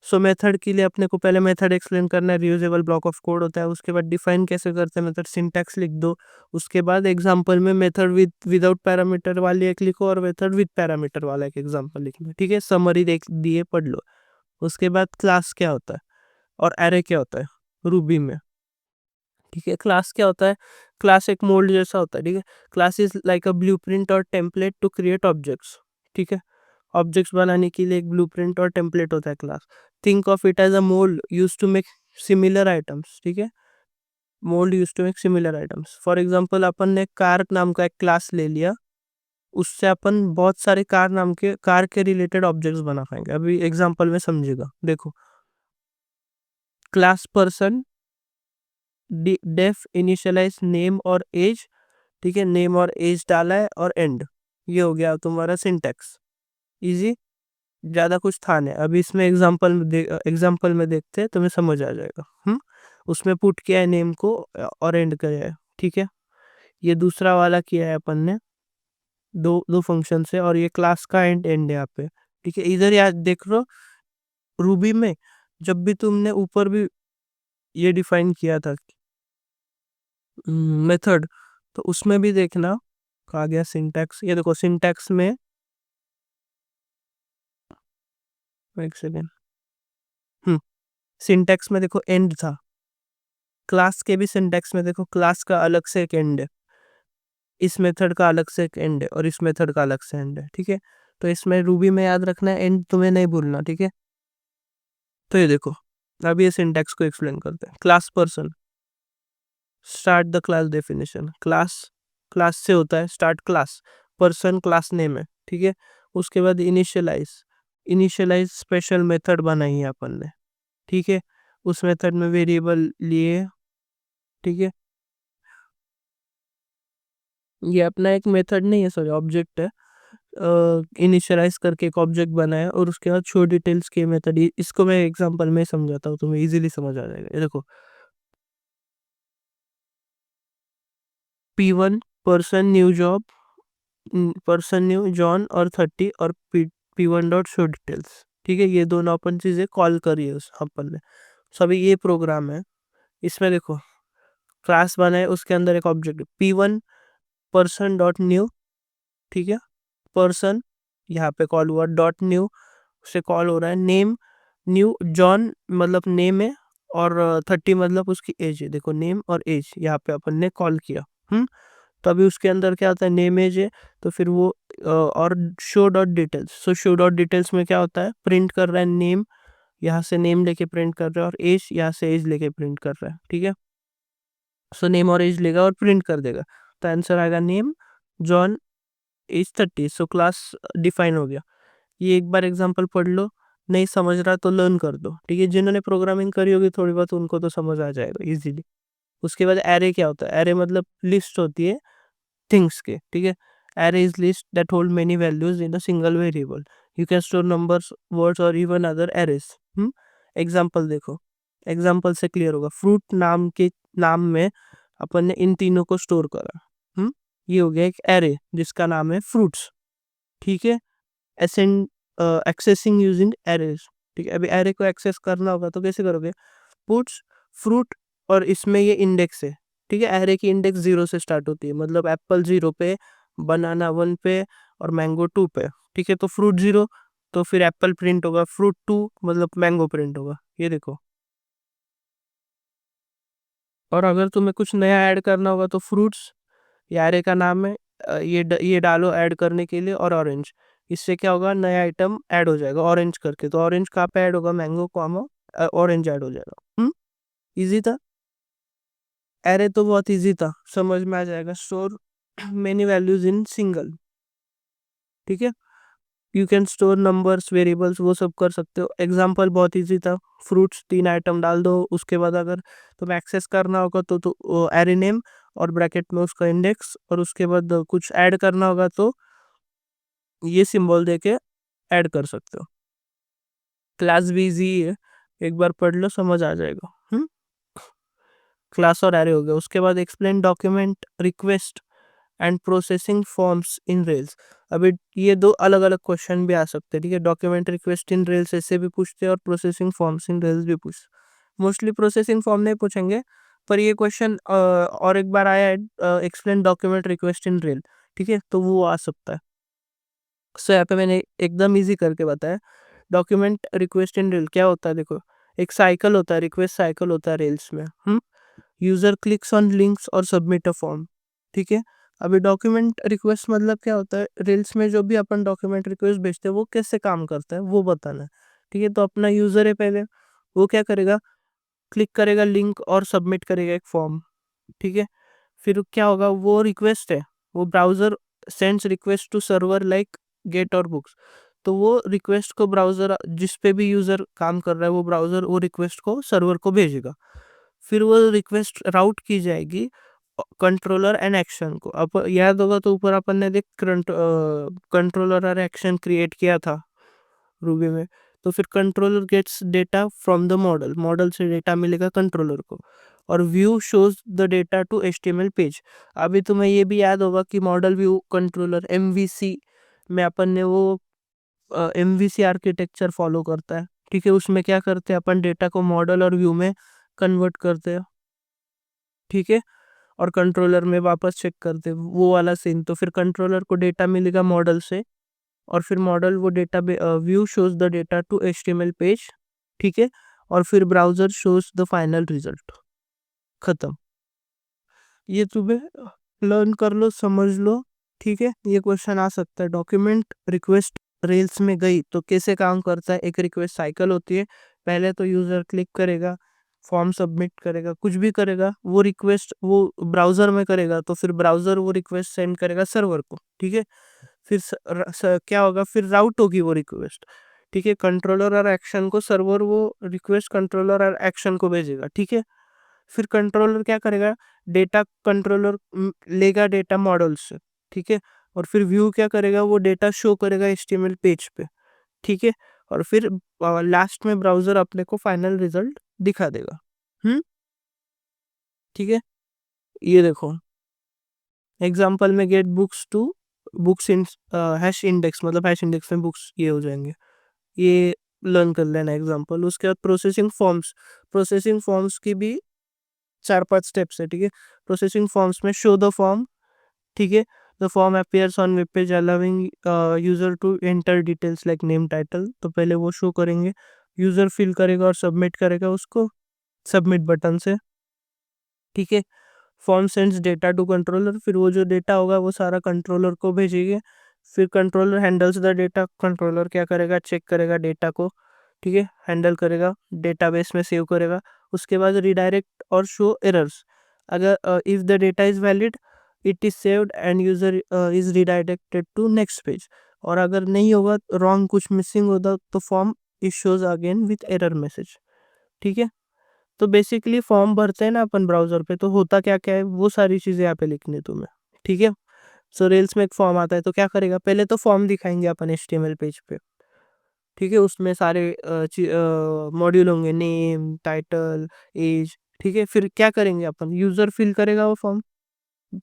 सो मेथड के लिए अपने को पहले मेथड एक्सप्लेन करना है, रियूजेबल ब्लॉक ऑफ कोड होता है, उसके बाद डिफाइन कैसे करते हैं मेथड, सिंटैक्स लिख दो। उसके बाद एग्जांपल में मेथड विदाउट पैरामीटर वाली एक लिखो और मेथड विद पैरामीटर वाला एक एग्जांपल लिखना। ठीक है, समरी देख दिए, पढ़ लो। उसके बाद क्लास क्या होता है और एरे क्या होता है रूबी में। ठीक है, क्लास क्या होता है, क्लास एक मोल्ड जैसा होता है। ठीक है, class is like a blueprint और टेम्पलेट टू क्रिएट ऑब्जेक्ट्स। ठीक है, ऑब्जेक्ट्स बनाने के लिए एक ब्लूप्रिंट और टेम्पलेट होता है class. Think of it as a mold use to make similar items. ठीक है, mold use to make similar items. For example, अपन ने कार नाम का एक क्लास ले लिया, उससे अपन बहुत सारे कार के रिलेटेड ऑब्जेक्ट्स बना पाएंगे। अभी एग्जाम्पल में समझेगा, देखो, class person, def initialize name और एज। ठीक है, नेम और एज डाला है और एंड, ये हो गया तुम्हारा सिंटैक्स। इजी, ज्यादा कुछ था नहीं। अभी इसमें एग्जांपल में देखते हैं, तुम्हें समझ आ जाएगा। उसमें पुट किया है नेम को और एंड किया है। ठीक है, ये दूसरा वाला किया है अपन ने, दो दो फंक्शन से, और ये क्लास का एंड एंड है यहाँ पे। ठीक है, इधर याद देख लो, रूबी में जब भी तुमने ऊपर भी ये डिफाइन किया था मेथड, तो उसमें भी देखना आ गया सिंटैक्स। ये देखो सिंटैक्स में, एक सेकेंड, सिंटैक्स में देखो एंड था, क्लास के भी सिंटैक्स में देखो क्लास का अलग से एक एंड है, इस मेथड का अलग से एक एंड है, और इस मेथड का अलग से एंड है, ठीक है। तो इसमें रूबी में याद रखना है, एंड तुम्हें नहीं भूलना, ठीक है। तो ये देखो, अब ये सिंटैक्स को एक्सप्लेन करते हैं। Class person, start the class definition, class class से होता है start, class person class name है, ठीक है। उसके बाद इनिशियलाइज, इनिशियलाइज स्पेशल मेथड बनाई है अपन ने, ठीक है। उस मेथड में वेरिएबल लिए, ठीक है। ये अपना एक मेथड नहीं है, सॉरी ऑब्जेक्ट है। इनिशियलाइज करके एक ऑब्जेक्ट बनाया, और उसके बाद शो डिटेल्स के मेथड, इसको मैं एग्जांपल में समझाता हूँ, तुम्हें इजीली समझ आ जाएगा। ये देखो, P1 person new job, person new John और 30, और P1 डॉट शो डिटेल्स, ठीक है। ये दोनों अपन चीजें कॉल करी है अपन ने। सभी ये प्रोग्राम है। इसमें देखो क्लास बनाए, उसके अंदर एक object P1 person dot new, ठीक है। पर्सन यहाँ पे कॉल हुआ, डॉट न्यू से कॉल हो रहा है, नेम न्यू जॉन मतलब नेम है, और 30 मतलब उसकी एज है। देखो नेम और एज यहाँ पे अपन ने कॉल किया। तो अभी उसके अंदर क्या होता है, नेम एज है, तो फिर वो और शो डॉट डिटेल्स, सो शो डॉट डिटेल्स में क्या होता है, प्रिंट कर रहा है नेम, यहाँ से नेम लेके प्रिंट कर रहा है, और एज यहाँ से एज लेके प्रिंट कर रहा है, ठीक है। सो नेम और एज लेगा और प्रिंट कर देगा, तो आंसर आएगा name John age 30। So class define हो गया। ये एक बार एग्जांपल पढ़ लो, नहीं समझ रहा तो लर्न कर दो, ठीक है। जिन्होंने प्रोग्रामिंग करी होगी थोड़ी बहुत, उनको तो समझ आ जाएगा इजीली। उसके बाद एरे क्या होता है, एरे मतलब लिस्ट होती है थिंग्स के, ठीक है। Array is list that hold many values in a single variable, you can store numbers, words और इवन अदर एरेज। एग्जांपल देखो, एग्जांपल से क्लियर होगा। फ्रूट नाम के नाम में अपन ने इन तीनों को स्टोर करा। ये हो गया एक एरे जिसका नाम है फ्रूट्स, ठीक है। एसेंड एक्सेसिंग यूजिंग एरेज, ठीक है। अभी एरे को एक्सेस करना होगा तो कैसे करोगे, पुट्स फ्रूट, और इसमें ये इंडेक्स है, ठीक है। एरे की इंडेक्स 0 से स्टार्ट होती है, मतलब एप्पल 0 पे, बनाना 1 पे, और मैंगो 2 पे, ठीक है। तो फ्रूट 0, तो फिर एप्पल प्रिंट होगा, फ्रूट 2 मतलब मैंगो प्रिंट होगा, ये देखो। और अगर तुम्हें कुछ नया ऐड करना होगा तो फ्रूट्स, ये एरे का नाम है, ये डालो ऐड करने के लिए, और ऑरेंज, इससे क्या होगा, नया आइटम ऐड हो जाएगा ऑरेंज करके। तो ऑरेंज कहाँ पे ऐड होगा, मैंगो को, ऑरेंज ऐड हो जाएगा। इजी था। एरे तो बहुत इजी था, समझ में आ जाएगा। Store many values in single, ठीक है। You can store numbers, variables, वो सब कर सकते हो। एग्जाम्पल बहुत इजी था, फ्रूट्स 3 आइटम डाल दो, उसके बाद अगर तुम्हें एक्सेस करना होगा तो एरे नेम और ब्रैकेट में उसका इंडेक्स, और उसके बाद कुछ ऐड करना होगा तो ये सिंबल देके ऐड कर सकते हो। क्लास भी इजी है, एक बार पढ़ लो समझ आ जाएगा। क्लास और एरे हो गया। उसके बाद explain document request and processing forms in rails. अभी ये दो अलग अलग क्वेश्चन भी आ सकते हैं, ठीक है। डॉक्यूमेंट रिक्वेस्ट इन रेल्स ऐसे भी पूछते हैं, और प्रोसेसिंग फॉर्म्स इन रेल्स भी पूछ, मोस्टली प्रोसेसिंग फॉर्म नहीं पूछेंगे, पर ये क्वेश्चन और एक बार आया है, explain document request in rail, ठीक है, तो वो आ सकता है। सो यहाँ पे मैंने एकदम इजी करके बताया। डॉक्यूमेंट रिक्वेस्ट इन रेल क्या होता है, देखो एक साइकिल होता है, रिक्वेस्ट साइकिल होता है रेल्स में। यूजर क्लिक्स ऑन लिंक्स और सबमिट अ फॉर्म, ठीक है। अभी डॉक्यूमेंट रिक्वेस्ट मतलब क्या होता है, रेल्स में जो भी अपन डॉक्यूमेंट रिक्वेस्ट भेजते हैं वो कैसे काम करता है वो बताना है, ठीक है। तो अपना यूजर है पहले, वो क्या करेगा, क्लिक करेगा लिंक और सबमिट करेगा एक फॉर्म, ठीक है। फिर क्या होगा, वो रिक्वेस्ट है, वो browser sends request to server like get और बुक्स, तो वो रिक्वेस्ट को ब्राउजर जिस पे भी यूजर काम कर रहा है, वो ब्राउजर वो रिक्वेस्ट को सर्वर को भेजेगा। फिर वो रिक्वेस्ट राउट की जाएगी कंट्रोलर एंड एक्शन को। अब याद होगा तो ऊपर अपन ने देख कंट्रोलर और एक्शन क्रिएट किया था रूबी में। तो फिर controller gets data from the model, model से डेटा मिलेगा कंट्रोलर को, और view shows the data to HTML page. अभी तुम्हें ये भी याद होगा कि मॉडल व्यू कंट्रोलर MVC में अपन ने वो MVC आर्किटेक्चर फॉलो करता है, ठीक है। उसमें क्या करते हैं अपन, डेटा को मॉडल और व्यू में कन्वर्ट करते हैं, ठीक है। और कंट्रोलर में वापस चेक करते, वो वाला सीन। तो फिर कंट्रोलर को डेटा मिलेगा मॉडल से, और फिर मॉडल वो data view shows the data to HTML page, ठीक है, और फिर browser shows the final result. खत्म। ये तुम्हें लर्न कर लो, समझ लो, ठीक है। ये क्वेश्चन आ सकता है, डॉक्यूमेंट रिक्वेस्ट रेल्स में गई तो कैसे काम करता है। एक रिक्वेस्ट साइकिल होती है, पहले तो यूजर क्लिक करेगा, फॉर्म सबमिट करेगा, कुछ भी करेगा, वो रिक्वेस्ट वो ब्राउजर में करेगा, तो फिर ब्राउजर वो रिक्वेस्ट सेंड करेगा सर्वर को, ठीक है। फिर क्या होगा, फिर राउट होगी वो रिक्वेस्ट, ठीक है, कंट्रोलर और एक्शन को, सर्वर वो रिक्वेस्ट कंट्रोलर और एक्शन को भेजेगा, ठीक है। फिर कंट्रोलर क्या करेगा, डेटा कंट्रोलर लेगा डेटा मॉडल से, ठीक है, और फिर व्यू क्या करेगा, वो डेटा शो करेगा HTML पेज पे, ठीक है, और फिर लास्ट में ब्राउजर अपने को फाइनल रिजल्ट दिखा देगा। ठीक है। ये देखो एग्जांपल में get books to books in hash index, मतलब हैश इंडेक्स में बुक्स ये हो जाएंगे, ये लर्न कर लेना एग्जांपल। उसके बाद प्रोसेसिंग फॉर्म्स की भी 4-5 स्टेप्स है, ठीक है। प्रोसेसिंग फॉर्म्स में शो द फॉर्म, ठीक है, the form appears on web page allowing user to enter details like name title, तो पहले वो शो करेंगे, यूजर फिल करेगा और सबमिट करेगा उसको सबमिट बटन से, ठीक है। Form sends data to controller, फिर वो जो डेटा होगा वो सारा कंट्रोलर को भेजेंगे, फिर controller handles the data, controller क्या करेगा, चेक करेगा डेटा को, ठीक है, हैंडल करेगा, डेटाबेस में सेव करेगा। उसके बाद रिडायरेक्ट और शो एरर्स, अगर if the data is valid it is saved and user is redirected to next page, और अगर नहीं होगा रॉन्ग कुछ मिसिंग होता तो form is shows again with error message, ठीक है। तो बेसिकली फॉर्म भरते हैं ना अपन ब्राउजर पे, तो होता क्या क्या है वो सारी चीजें यहाँ पे लिखनी है तुम्हें, ठीक है। सो रेल्स में एक फॉर्म आता है, तो क्या करेगा, पहले तो फॉर्म दिखाएंगे अपन HTML पेज पे, ठीक है, उसमें सारे मॉड्यूल होंगे, नेम टाइटल एज, ठीक है। फिर क्या करेंगे अपन, यूजर फिल करेगा वो फॉर्म,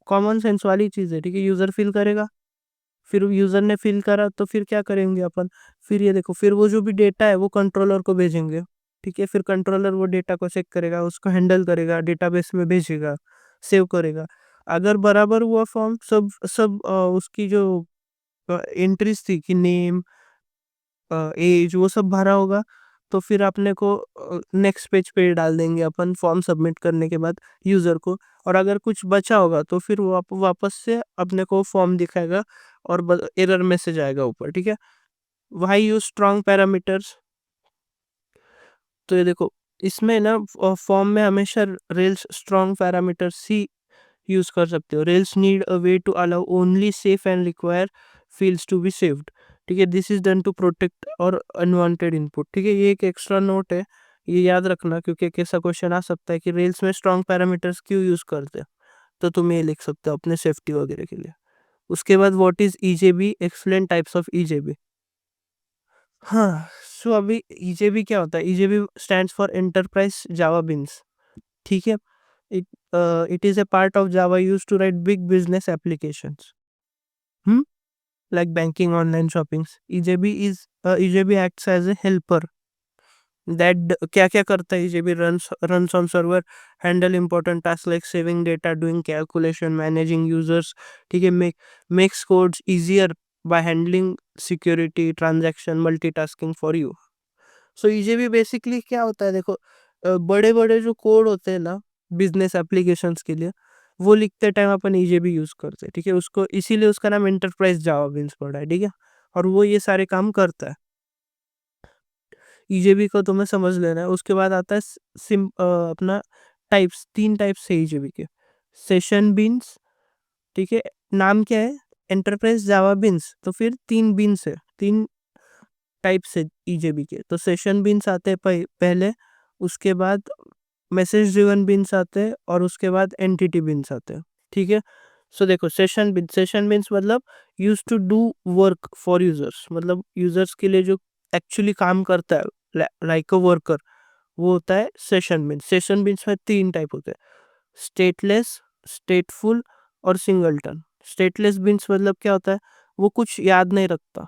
कॉमन सेंस वाली चीज है, ठीक है, यूजर फिल करेगा। फिर यूजर ने फिल करा तो फिर क्या करेंगे अपन, फिर ये देखो, फिर वो जो भी डेटा है वो कंट्रोलर को भेजेंगे, ठीक है। फिर कंट्रोलर वो डेटा को चेक करेगा, उसको हैंडल करेगा, डेटाबेस में भेजेगा, सेव करेगा। अगर बराबर हुआ फॉर्म, सब सब उसकी जो एंट्रीज थी कि नेम एज वो सब भरा होगा, तो फिर अपने को नेक्स्ट पेज पे डाल देंगे अपन फॉर्म सबमिट करने के बाद यूजर को। और अगर कुछ बचा होगा तो फिर वो वापस से अपने को फॉर्म दिखाएगा और एरर मैसेज आएगा ऊपर, ठीक है। वाई यूज स्ट्रॉन्ग पैरामीटर्स, तो ये देखो इसमें ना फॉर्म में हमेशा रेल्स स्ट्रॉन्ग पैरामीटर्स ही यूज कर सकते हो। Rails need a way to allow only safe and require fields to be saved, ठीक है, this is done to protect और अनवांटेड इनपुट, ठीक है। ये एक एक्स्ट्रा नोट है, ये याद रखना, क्योंकि एक ऐसा क्वेश्चन आ सकता है कि रेल्स में स्ट्रॉन्ग पैरामीटर्स क्यों यूज करते हैं, तो तुम ये लिख सकते हो अपने सेफ्टी वगैरह के लिए। उसके बाद what is EJB, explain types of EJB। हाँ, सो अभी EJB क्या होता है, EJB stands for enterprise Java beans, ठीक है। it it is a part of Java used to write big business applications, hmm? like banking, online shoppings. EJB acts as a helper that क्या क्या करता है, EJB runs on server, handle important tasks like saving data, doing calculation, managing users, ठीक है, makes codes easier by handling security, transaction, multitasking for you. So EJB basically क्या होता है, देखो बड़े बड़े जो कोड होते हैं ना बिजनेस एप्लीकेशंस के लिए, वो लिखते टाइम अपन EJB यूज करते हैं, ठीक है। उसको इसीलिए उसका नाम एंटरप्राइज जावा बीन्स पड़ा है, ठीक है। और वो ये सारे काम करता है। EJB को तुम्हें समझ लेना है। उसके बाद आता है अपना टाइप्स, 3 टाइप्स है EJB के। सेशन बीन्स, ठीक है, नाम क्या है, एंटरप्राइज जावा बीन्स, तो फिर 3 बीन्स है, 3 टाइप्स है EJB के। तो सेशन बीन्स आते हैं पहले, उसके बाद मैसेज ड्रिवन बीन्स आते हैं, और उसके बाद एंटिटी बीन्स आते हैं, ठीक है। सो देखो सेशन बीन्स मतलब use to do work for users, मतलब यूजर्स के लिए जो एक्चुअली काम करता है लाइक अ वर्कर, वो होता है सेशन बीन्स। सेशन बीन्स में 3 टाइप होते हैं, स्टेटलेस, स्टेटफुल और सिंगलटन। स्टेटलेस बीन्स मतलब क्या होता है, वो कुछ याद नहीं रखता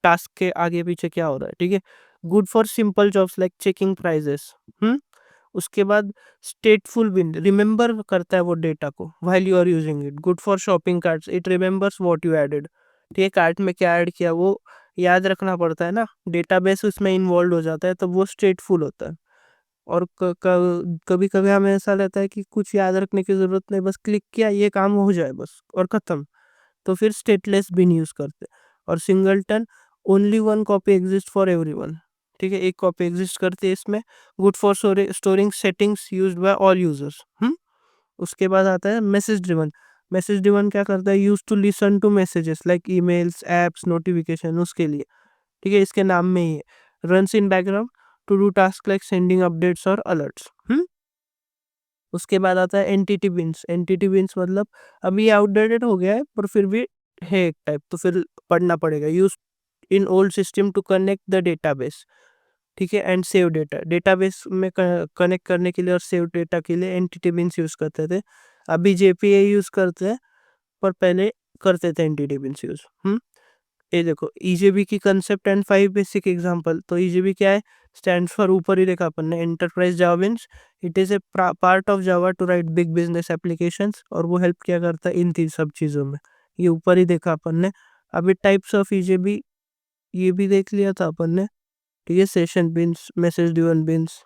टास्क के आगे पीछे क्या हो रहा है, ठीक है। Good for simple jobs like checking prices, उसके बाद स्टेटफुल बिन रिमेंबर करता है वो डेटा को while you are using it. Good for shopping carts, it remembers what you added. ठीक है, कार्ट में क्या ऐड किया वो याद रखना पड़ता है ना, डेटाबेस उसमें इन्वॉल्व हो जाता है, तो वो स्टेटफुल होता है। और कभी कभी हमें ऐसा रहता है कि कुछ याद रखने की जरूरत नहीं, बस क्लिक किया ये काम हो जाए बस और खत्म, तो फिर स्टेटलेस बिन यूज करते हैं। और singleton, only one copy exist for everyone. ठीक है, एक कॉपी एग्जिस्ट करती है इसमें। Good for storing settings used by all users. उसके बाद आता है मैसेज ड्रिवन। मैसेज ड्रिवन क्या करता है, use to listen to messages like emails, apps, notification, उसके लिए। ठीक है, इसके नाम में ही है। Runs in background to do task like sending updates और अलर्ट्स। उसके बाद आता है एंटिटी बिन्स। एंटिटी बिन्स मतलब अभी ये आउटडेटेड हो गया है पर फिर भी है एक टाइप, तो फिर पढ़ना पड़ेगा। Use in old system to connect the database. ठीक है, एंड सेव डेटा। डेटाबेस में कनेक्ट करने के लिए और सेव डेटा के लिए एंटिटी बिन्स यूज करते थे। अभी जेपीए यूज करते हैं, पर पहले करते थे एंटिटी बिन्स यूज। ये देखो ईजेबी की कंसेप्ट एंड 5 बेसिक एग्जांपल। तो ईजेबी क्या है, स्टैंड्स फॉर, ऊपर ही देखा अपन ने, enterprise Java beans. It is a part of Java to write big business applications, और वो हेल्प क्या करता है इन तीन सब चीज़ों में। ये ऊपर ही देखा अपन ने। अभी टाइप्स ऑफ ईजेबी ये भी देख लिया था अपन ने। ठीक है, session beans, message driven beans,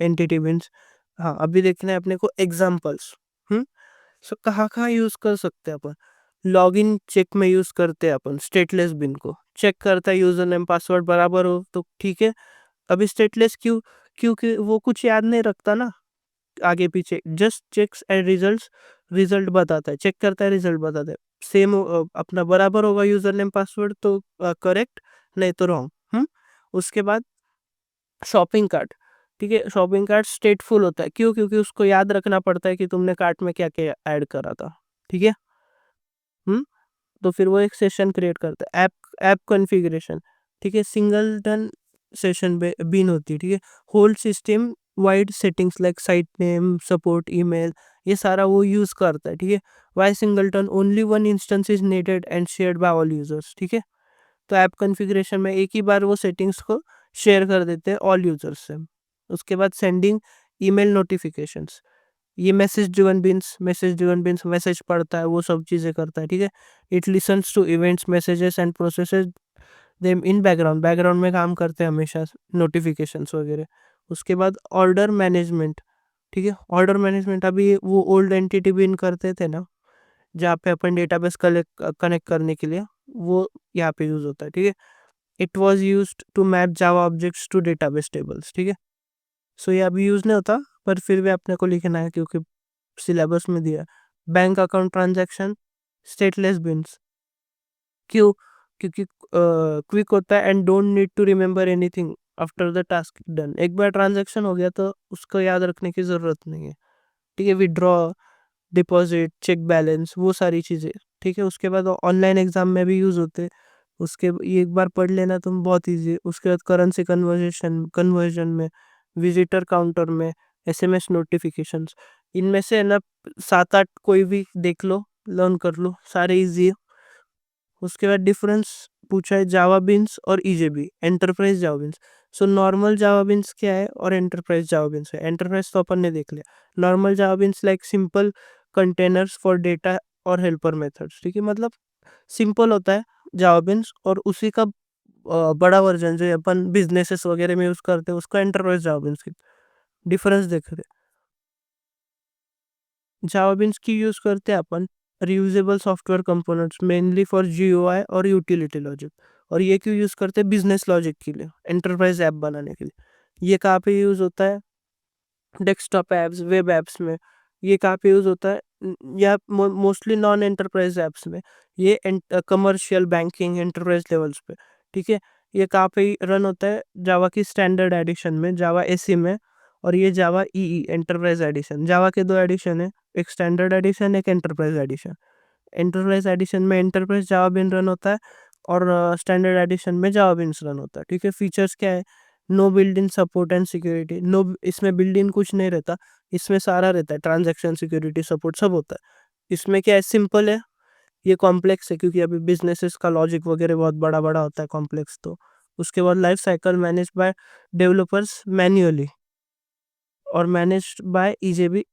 entity beans. हाँ, अभी देखना है अपने को एग्जाम्पल्स। सो कहाँ कहाँ यूज कर सकते हैं अपन। लॉगिन चेक में यूज करते हैं अपन स्टेटलेस बिन को। चेक करता है यूजर नेम पासवर्ड बराबर हो तो ठीक है। अभी स्टेटलेस क्यों, क्योंकि वो कुछ याद नहीं रखता ना आगे पीछे, just checks and results. Result बताता है, चेक करता है, रिजल्ट बताता है। सेम अपना बराबर होगा यूजर नेम पासवर्ड तो करेक्ट, नहीं तो रॉन्ग। उसके बाद शॉपिंग कार्ट। ठीक है, शॉपिंग कार्ट स्टेटफुल होता है, क्यों, क्योंकि उसको याद रखना पड़ता है कि तुमने कार्ट में क्या क्या ऐड करा था। ठीक है। हम्म तो फिर वो एक सेशन क्रिएट करता है। App app configuration. ठीक है, सिंगलटन सेशन बीन होती है। ठीक है, whole system wide settings like site name, support, email, ये सारा वो यूज करता है। ठीक है, why singleton, only one instance is needed and shared by all users. ठीक है, तो ऐप कॉन्फ़िगरेशन में एक ही बार वो सेटिंग्स को शेयर कर देते हैं ऑल यूजर्स से। उसके बाद सेंडिंग ईमेल नोटिफिकेशंस। ये मैसेज ड्रिवन बिन्स मैसेज पढ़ता है, वो सब चीज़ें करता है। ठीक है, it listens to events, messages and processes them in background. Background में काम करते हैं हमेशा नोटिफिकेशंस वगैरह। उसके बाद ऑर्डर मैनेजमेंट। ठीक है, ऑर्डर मैनेजमेंट अभी वो ओल्ड एंटिटी बिन करते थे ना, जहाँ पे अपन डेटाबेस कनेक्ट करने के लिए, वो यहाँ पे यूज होता है। ठीक है, it was use to map Java objects to database tables. ठीक है, सो ये अभी यूज नहीं होता, पर फिर भी अपने को लिखना है क्योंकि सिलेबस में दिया। Bank account transaction stateless beans. क्यों, क्योंकि क्विक होता है and don't need to remember anything after the task done. एक बार ट्रांजैक्शन हो गया तो उसको याद रखने की ज़रूरत नहीं है। ठीक है, विड्रॉ, डिपॉजिट, चेक बैलेंस, वो सारी चीज़ें। ठीक है, उसके बाद ऑनलाइन एग्जाम में भी यूज़ होते हैं। ये एक बार पढ़ लेना तुम, बहुत ईजी है। उसके बाद करेंसी कन्वर्जन में, विजिटर काउंटर में, एसएमएस नोटिफिकेशंस। इनमें से है ना 7-8 कोई भी देख लो, लर्न कर लो, सारे इजी है। उसके बाद डिफरेंस पूछा है जावा बीन्स और EJB, enterprise Java beans. So normal Java beans क्या है और एंटरप्राइज जावा बीन्स है। एंटरप्राइज तो अपन ने देख लिया। Normal Java beans like simple containers for data और हेल्पर मेथड्स। ठीक है, मतलब सिंपल होता है जावा बीन्स, और उसी का बड़ा वर्जन जो अपन बिजनेसेस वगैरह में यूज करते हैं उसको एंटरप्राइज जावा बीन्स की। डिफरेंस देख रहे, जावा बीन्स की यूज करते हैं अपन reusable software components mainly for GUI और यूटिलिटी लॉजिक। और ये क्यों यूज करते हैं, बिजनेस लॉजिक के लिए, एंटरप्राइज ऐप बनाने के लिए। ये कहाँ पे यूज होता है, डेस्कटॉप ऐप्स, वेब ऐप्स में। ये कहाँ पे यूज होता है, या मोस्टली नॉन एंटरप्राइज ऐप्स में। ये कमर्शियल बैंकिंग एंटरप्राइज लेवल्स पे। ठीक है, ये कहाँ पे रन होता है, जावा की स्टैंडर्ड एडिशन में, जावा एसी में। और ये जावा ईई एंटरप्राइज एडिशन। जावा के दो एडिशन है, एक स्टैंडर्ड एडिशन, एक एंटरप्राइज एडिशन। एंटरप्राइज एडिशन में एंटरप्राइज जावा बिन रन होता है, और स्टैंडर्ड एडिशन में जावा बिन्स रन होता है। ठीक है, फीचर्स क्या है, no build in support and security. No, इसमें बिल्ड इन कुछ नहीं रहता, इसमें सारा रहता है, ट्रांजैक्शन, सिक्योरिटी, सपोर्ट सब होता है। इसमें क्या है, सिंपल है। ये कॉम्प्लेक्स है क्योंकि अभी बिजनेसेस का लॉजिक वगैरह बहुत बड़ा बड़ा होता है, कॉम्प्लेक्स तो। उसके बाद life cycle manage by developers manually. और managed by EJB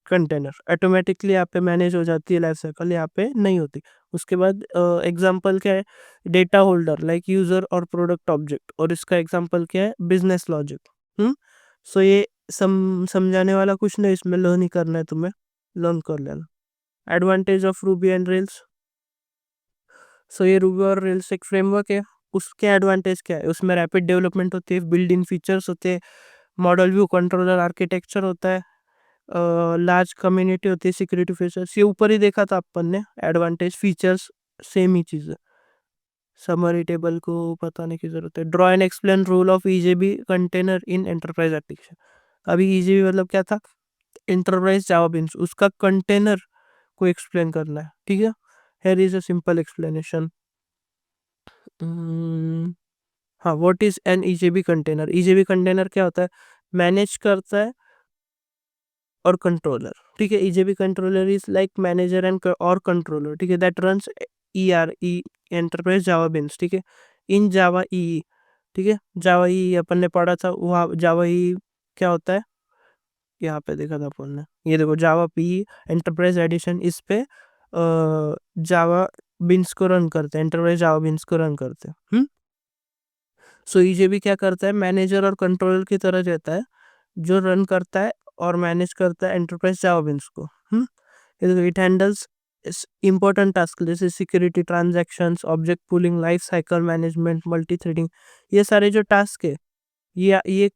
container, automatically यहाँ पे मैनेज हो जाती है लाइफ साइकिल, यहाँ पे नहीं होती। उसके बाद एग्जांपल क्या है, डेटा होल्डर लाइक यूजर और प्रोडक्ट ऑब्जेक्ट, और इसका एग्जांपल क्या है, बिजनेस लॉजिक। सो ये समझाने वाला कुछ नहीं, इसमें लर्न ही करना है तुम्हें, लर्न कर लेना। Advantage of Ruby and Rails. So ये रूबी और रेल्स एक फ्रेमवर्क है, उसके एडवांटेज क्या है, उसमें रैपिड डेवलपमेंट होती है, बिल्ड इन फीचर्स होते हैं, मॉडल व्यू कंट्रोलर आर्किटेक्चर होता है, लार्ज कम्युनिटी होती है, सिक्योरिटी फीचर्स ये ऊपर ही देखा था अपन ने, एडवांटेज फीचर्स सेम ही चीज़ है। समरी टेबल को बताने की जरूरत है। Draw and explain role of EJB container in enterprise application. अभी ईजेबी मतलब क्या था, एंटरप्राइज जावा बीन्स, उसका कंटेनर को एक्सप्लेन करना है, ठीक है। Here is a simple explanation. हाँ, what is an EJB container. EJB container क्या होता है, मैनेज करता है और कंट्रोलर, ठीक है। EJB controller is like manager and और कंट्रोलर, ठीक है, that runs E R E enterprise Java beans, ठीक है, इन जावा ई, ठीक है। जावा ई अपन ने पढ़ा था, वहाँ जावा ई क्या होता है, यहाँ पे देखा था अपन ने, ये देखो जावा पी एंटरप्राइज एडिशन, इस पे जावा बीन्स को रन करते हैं, एंटरप्राइज जावा बीन्स को रन करते हैं। सो ईजेबी क्या करता है, मैनेजर और कंट्रोलर की तरह रहता है, जो रन करता है और मैनेज करता है एंटरप्राइज जावा बीन्स को। इट हैंडल्स इंपॉर्टेंट टास्क जैसे security, transactions, object pooling, life cycle management, multi threading, ये सारे जो टास्क है, ये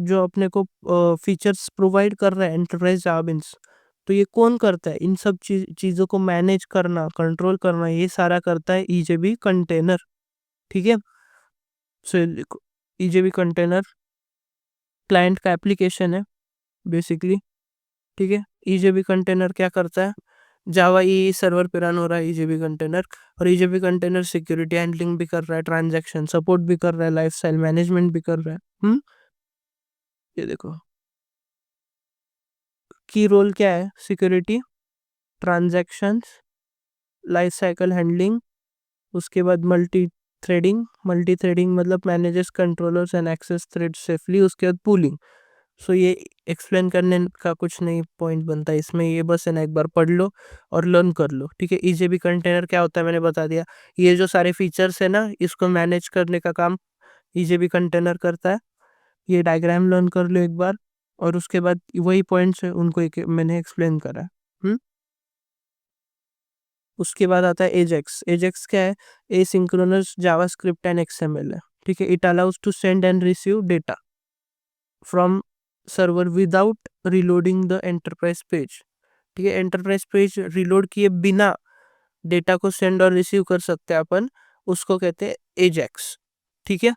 जो अपने को फीचर्स प्रोवाइड कर रहा है एंटरप्राइज जावा बीन्स, तो ये कौन करता है, इन सब चीज़ों को मैनेज करना, कंट्रोल करना, ये सारा करता है ईजेबी कंटेनर, ठीक है। सो ईजेबी कंटेनर क्लाइंट का एप्लीकेशन है बेसिकली, ठीक है। ईजेबी कंटेनर क्या करता है, जावा ई सर्वर पे रन हो रहा है ईजेबी कंटेनर, और ईजेबी कंटेनर सिक्योरिटी हैंडलिंग भी कर रहा है, ट्रांजैक्शन सपोर्ट भी कर रहा है, लाइफ स्टाइल मैनेजमेंट भी कर रहा है। ये देखो की रोल क्या है, security, transactions, life cycle handling, उसके बाद मल्टी थ्रेडिंग मतलब manages controllers and access thread safely, उसके बाद पूलिंग। सो ये एक्सप्लेन करने का कुछ नहीं पॉइंट बनता है इसमें, ये बस है ना, एक बार पढ़ लो और लर्न कर लो, ठीक है। ईजेबी कंटेनर क्या होता है मैंने बता दिया, ये जो सारे फीचर्स है ना, इसको मैनेज करने का काम ईजेबी कंटेनर करता है। ये डायग्राम लर्न कर लो एक बार, और उसके बाद वही पॉइंट्स है उनको मैंने एक्सप्लेन करा है। उसके बाद आता है एजेक्स। एजेक्स क्या है, a synchronous JavaScript and XML है, ठीक है। It allows to send and receive data from server without reloading the enterprise page, ठीक है। एंटरप्राइज पेज रिलोड किए बिना डेटा को सेंड और रिसीव कर सकते हैं अपन, उसको कहते हैं एजेक्स, ठीक है।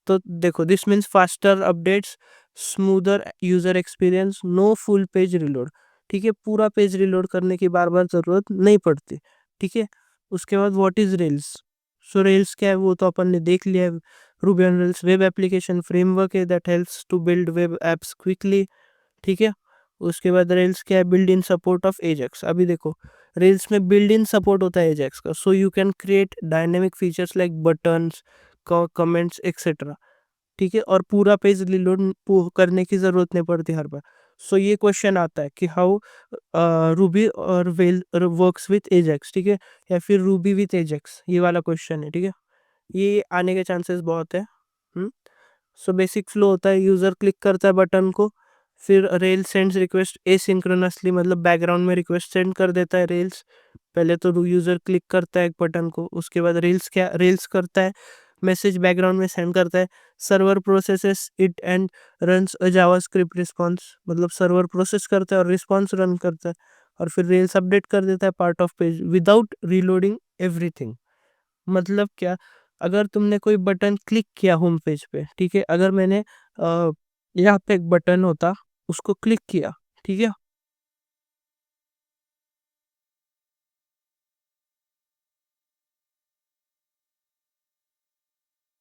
तो देखो, this means faster updates, smoother user experience, no full page reload, ठीक है। पूरा पेज रिलोड करने की बार बार जरूरत नहीं पड़ती, ठीक है। उसके बाद what is rails. So rails क्या है वो तो अपन ने देख लिया है, Ruby on Rails web application framework है that helps to build web apps quickly, ठीक है। उसके बाद रेल्स क्या है, build in support of Ajax. अभी देखो, रेल्स में बिल्ड इन सपोर्ट होता है एजेक्स का, सो you can create dynamic features like buttons, comments etcetera, ठीक है। और पूरा पेज रिलोड करने की जरूरत नहीं पड़ती हर बार। सो ये क्वेश्चन आता है कि हाउ रूबी और वेल वर्क्स विथ एजेक्स, ठीक है, या फिर रूबी विथ एजेक्स, ये वाला क्वेश्चन है, ठीक है। ये आने के चांसेस बहुत है। सो बेसिक फ्लो होता है, यूजर क्लिक करता है बटन को, फिर रेल सेंड्स रिक्वेस्ट एसिंक्रोनसली, मतलब बैकग्राउंड में रिक्वेस्ट सेंड कर देता है रेल्स। पहले तो यूजर क्लिक करता है एक बटन को, उसके बाद रेल्स करता है, मैसेज बैकग्राउंड में सेंड करता है, server processes it and runs a JavaScript response, मतलब सर्वर प्रोसेस करता है और रिस्पॉन्स रन करता है, और फिर रेल्स अपडेट कर देता है part of page without reloading everything. मतलब क्या, अगर तुमने कोई बटन क्लिक किया होम पेज पे, ठीक है, अगर मैंने यहाँ पे एक बटन होता, उसको क्लिक किया, ठीक है,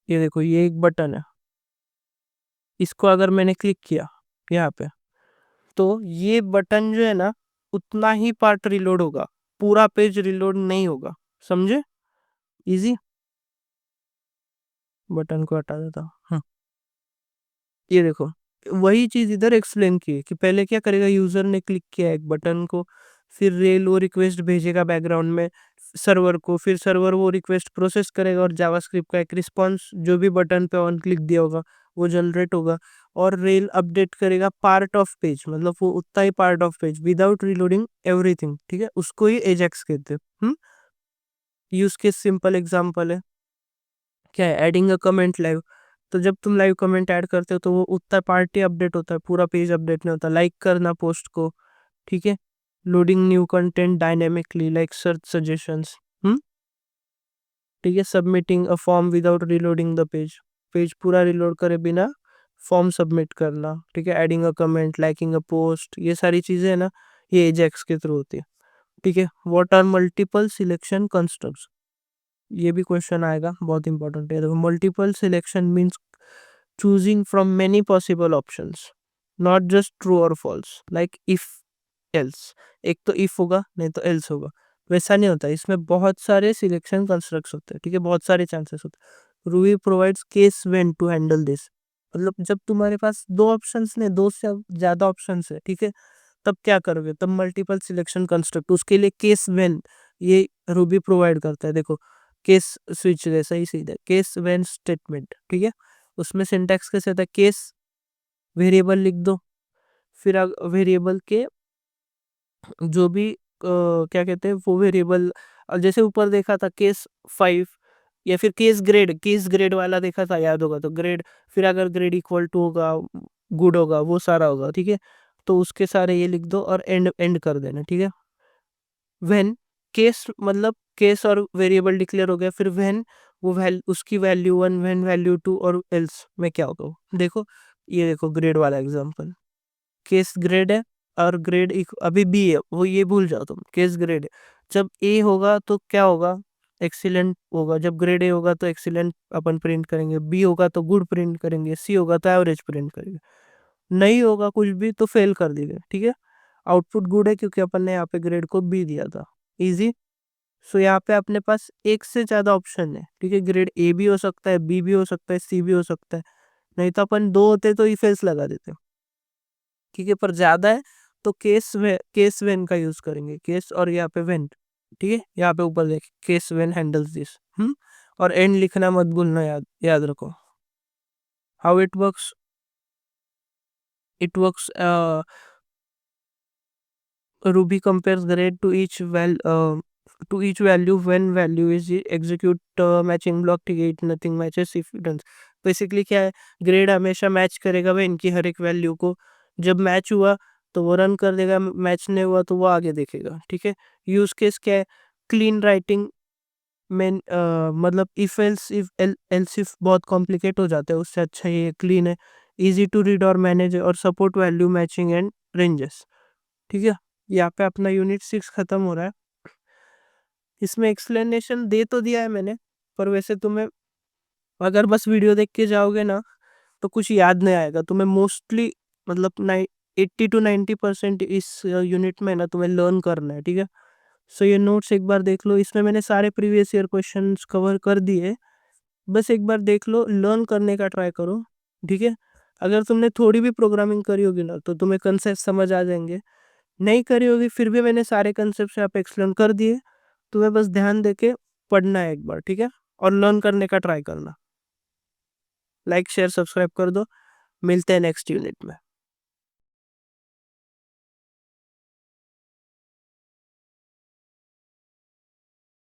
ये देखो ये एक बटन है, इसको अगर मैंने क्लिक किया यहाँ पे, तो ये बटन जो है ना, उतना ही पार्ट रिलोड होगा, पूरा पेज रिलोड नहीं होगा, समझे, इजी। बटन को हटा देता हूँ। ये देखो, वही चीज इधर एक्सप्लेन की है कि पहले क्या करेगा, यूजर ने क्लिक किया एक बटन को, फिर रेल वो रिक्वेस्ट भेजेगा बैकग्राउंड में सर्वर को, फिर सर्वर वो रिक्वेस्ट प्रोसेस करेगा और जावास्क्रिप्ट का एक रिस्पॉन्स जो भी बटन पे ऑन क्लिक दिया होगा वो जनरेट होगा, और रेल अपडेट करेगा पार्ट ऑफ पेज, मतलब वो उतना ही part of page without reloading everything, ठीक है, उसको ही एजेक्स कहते हैं। यूज केस सिंपल एग्जांपल है, क्या है, एडिंग अ कमेंट लाइव। तो जब तुम लाइव कमेंट ऐड करते हो तो वो उतना पार्ट ही अपडेट होता है, पूरा पेज अपडेट नहीं होता। लाइक करना पोस्ट को, ठीक है, loading new content dynamically like search suggestions, ठीक है, submitting a form without reloading the page, page पूरा रिलोड करे बिना फॉर्म सबमिट करना, ठीक है, adding a comment, liking a post, ये सारी चीजें है ना, ये एजेक्स के थ्रू होती है, ठीक है। What are multiple selection constructs, ये भी क्वेश्चन आएगा, बहुत इंपॉर्टेंट है। देखो, multiple selection means choosing from many possible options, not just true और फॉल्स, लाइक इफ एल्स। एक तो इफ होगा, नहीं तो एल्स होगा, वैसा नहीं होता, इसमें बहुत सारे सिलेक्शन कंस्ट्रक्ट्स होते हैं, ठीक है, बहुत सारे चांसेस होते हैं। Ruby provides case when to handle this, मतलब जब तुम्हारे पास दो ऑप्शंस ने, दो से ज्यादा ऑप्शंस है, ठीक है, तब क्या करोगे, तब मल्टीपल सिलेक्शन कंस्ट्रक्ट, उसके लिए केस व्हेन ये रूबी प्रोवाइड करता है। देखो, केस स्विच जैसा ही सीधा, केस व्हेन स्टेटमेंट, ठीक है, उसमें सिंटैक्स कैसे होता है, केस वेरिएबल लिख दो, फिर वेरिएबल के जो भी क्या कहते हैं वो वेरिएबल, जैसे ऊपर देखा था केस 5, या फिर केस ग्रेड वाला देखा था, याद होगा तो ग्रेड, फिर अगर ग्रेड इक्वल टू होगा, गुड होगा, वो सारा होगा, ठीक है, तो उसके सारे ये लिख दो और एंड एंड कर देना, ठीक है। व्हेन केस मतलब केस और वेरिएबल डिक्लेयर हो गया, फिर व्हेन वो उसकी वैल्यू 1, व्हेन वैल्यू 2, और एल्स में क्या होगा देखो, ये देखो ग्रेड वाला एग्जांपल, केस ग्रेड है और ग्रेड अभी बी है, वो ये भूल जाओ तुम, केस ग्रेड है, जब ए होगा तो क्या होगा, एक्सीलेंट होगा, जब ग्रेड ए होगा तो एक्सीलेंट अपन प्रिंट करेंगे, बी होगा तो गुड प्रिंट करेंगे, सी होगा तो एवरेज प्रिंट करेंगे, नहीं होगा कुछ भी तो फेल कर देंगे, ठीक है। आउटपुट गुड है क्योंकि अपन ने यहाँ पे ग्रेड को बी दिया था, इजी। सो यहाँ पे अपने पास एक से ज्यादा ऑप्शन है, ठीक है, ग्रेड ए भी हो सकता है, बी भी हो सकता है, सी भी हो सकता है, नहीं तो अपन दो होते तो इफ एल्स लगा देते, ठीक है, पर ज्यादा है तो केस वेन का यूज करेंगे, केस और यहाँ पे वेन, ठीक है, यहाँ पे ऊपर देख, केस वेन हैंडल्स दिस, और एंड लिखना मत भूलना, याद याद रखो। How it works Ruby compares grade to each value when value is execute matching block, ठीक है, it nothing matches if it runs। Basically क्या है, ग्रेड हमेशा मैच करेगा वह इनकी हर एक वैल्यू को, जब मैच हुआ तो वो रन कर देगा, मैच नहीं हुआ तो वो आगे देखेगा, ठीक है। यूज केस क्या है, क्लीन राइटिंग में, मतलब if else if else if बहुत कॉम्प्लिकेट हो जाता है, उससे अच्छा ये क्लीन है, इजी टू रीड और मैनेज, और support value matching and ranges, ठीक है। यहाँ पे अपना यूनिट 6 खत्म हो रहा है, इसमें एक्सप्लेनेशन दे तो दिया है मैंने, पर वैसे तुम्हें अगर बस वीडियो देख के जाओगे ना तो कुछ याद नहीं आएगा तुम्हें, मोस्टली मतलब 80 to 90% इस यूनिट में ना तुम्हें लर्न करना है, ठीक है। सो ये नोट्स एक बार देख लो, इसमें मैंने सारे प्रीवियस ईयर क्वेश्चंस कवर कर दिए, बस एक बार देख लो, लर्न करने का ट्राई करो, ठीक है। अगर तुमने थोड़ी भी प्रोग्रामिंग करी होगी ना तो तुम्हें कंसेप्ट समझ आ जाएंगे, नहीं करी होगी फिर भी मैंने सारे कंसेप्ट यहाँ पे एक्सप्लेन कर दिए, तुम्हें बस ध्यान देके पढ़ना है एक बार, ठीक है, और लर्न करने का ट्राई करना। लाइक शेयर सब्सक्राइब कर दो, मिलते हैं नेक्स्ट यूनिट में।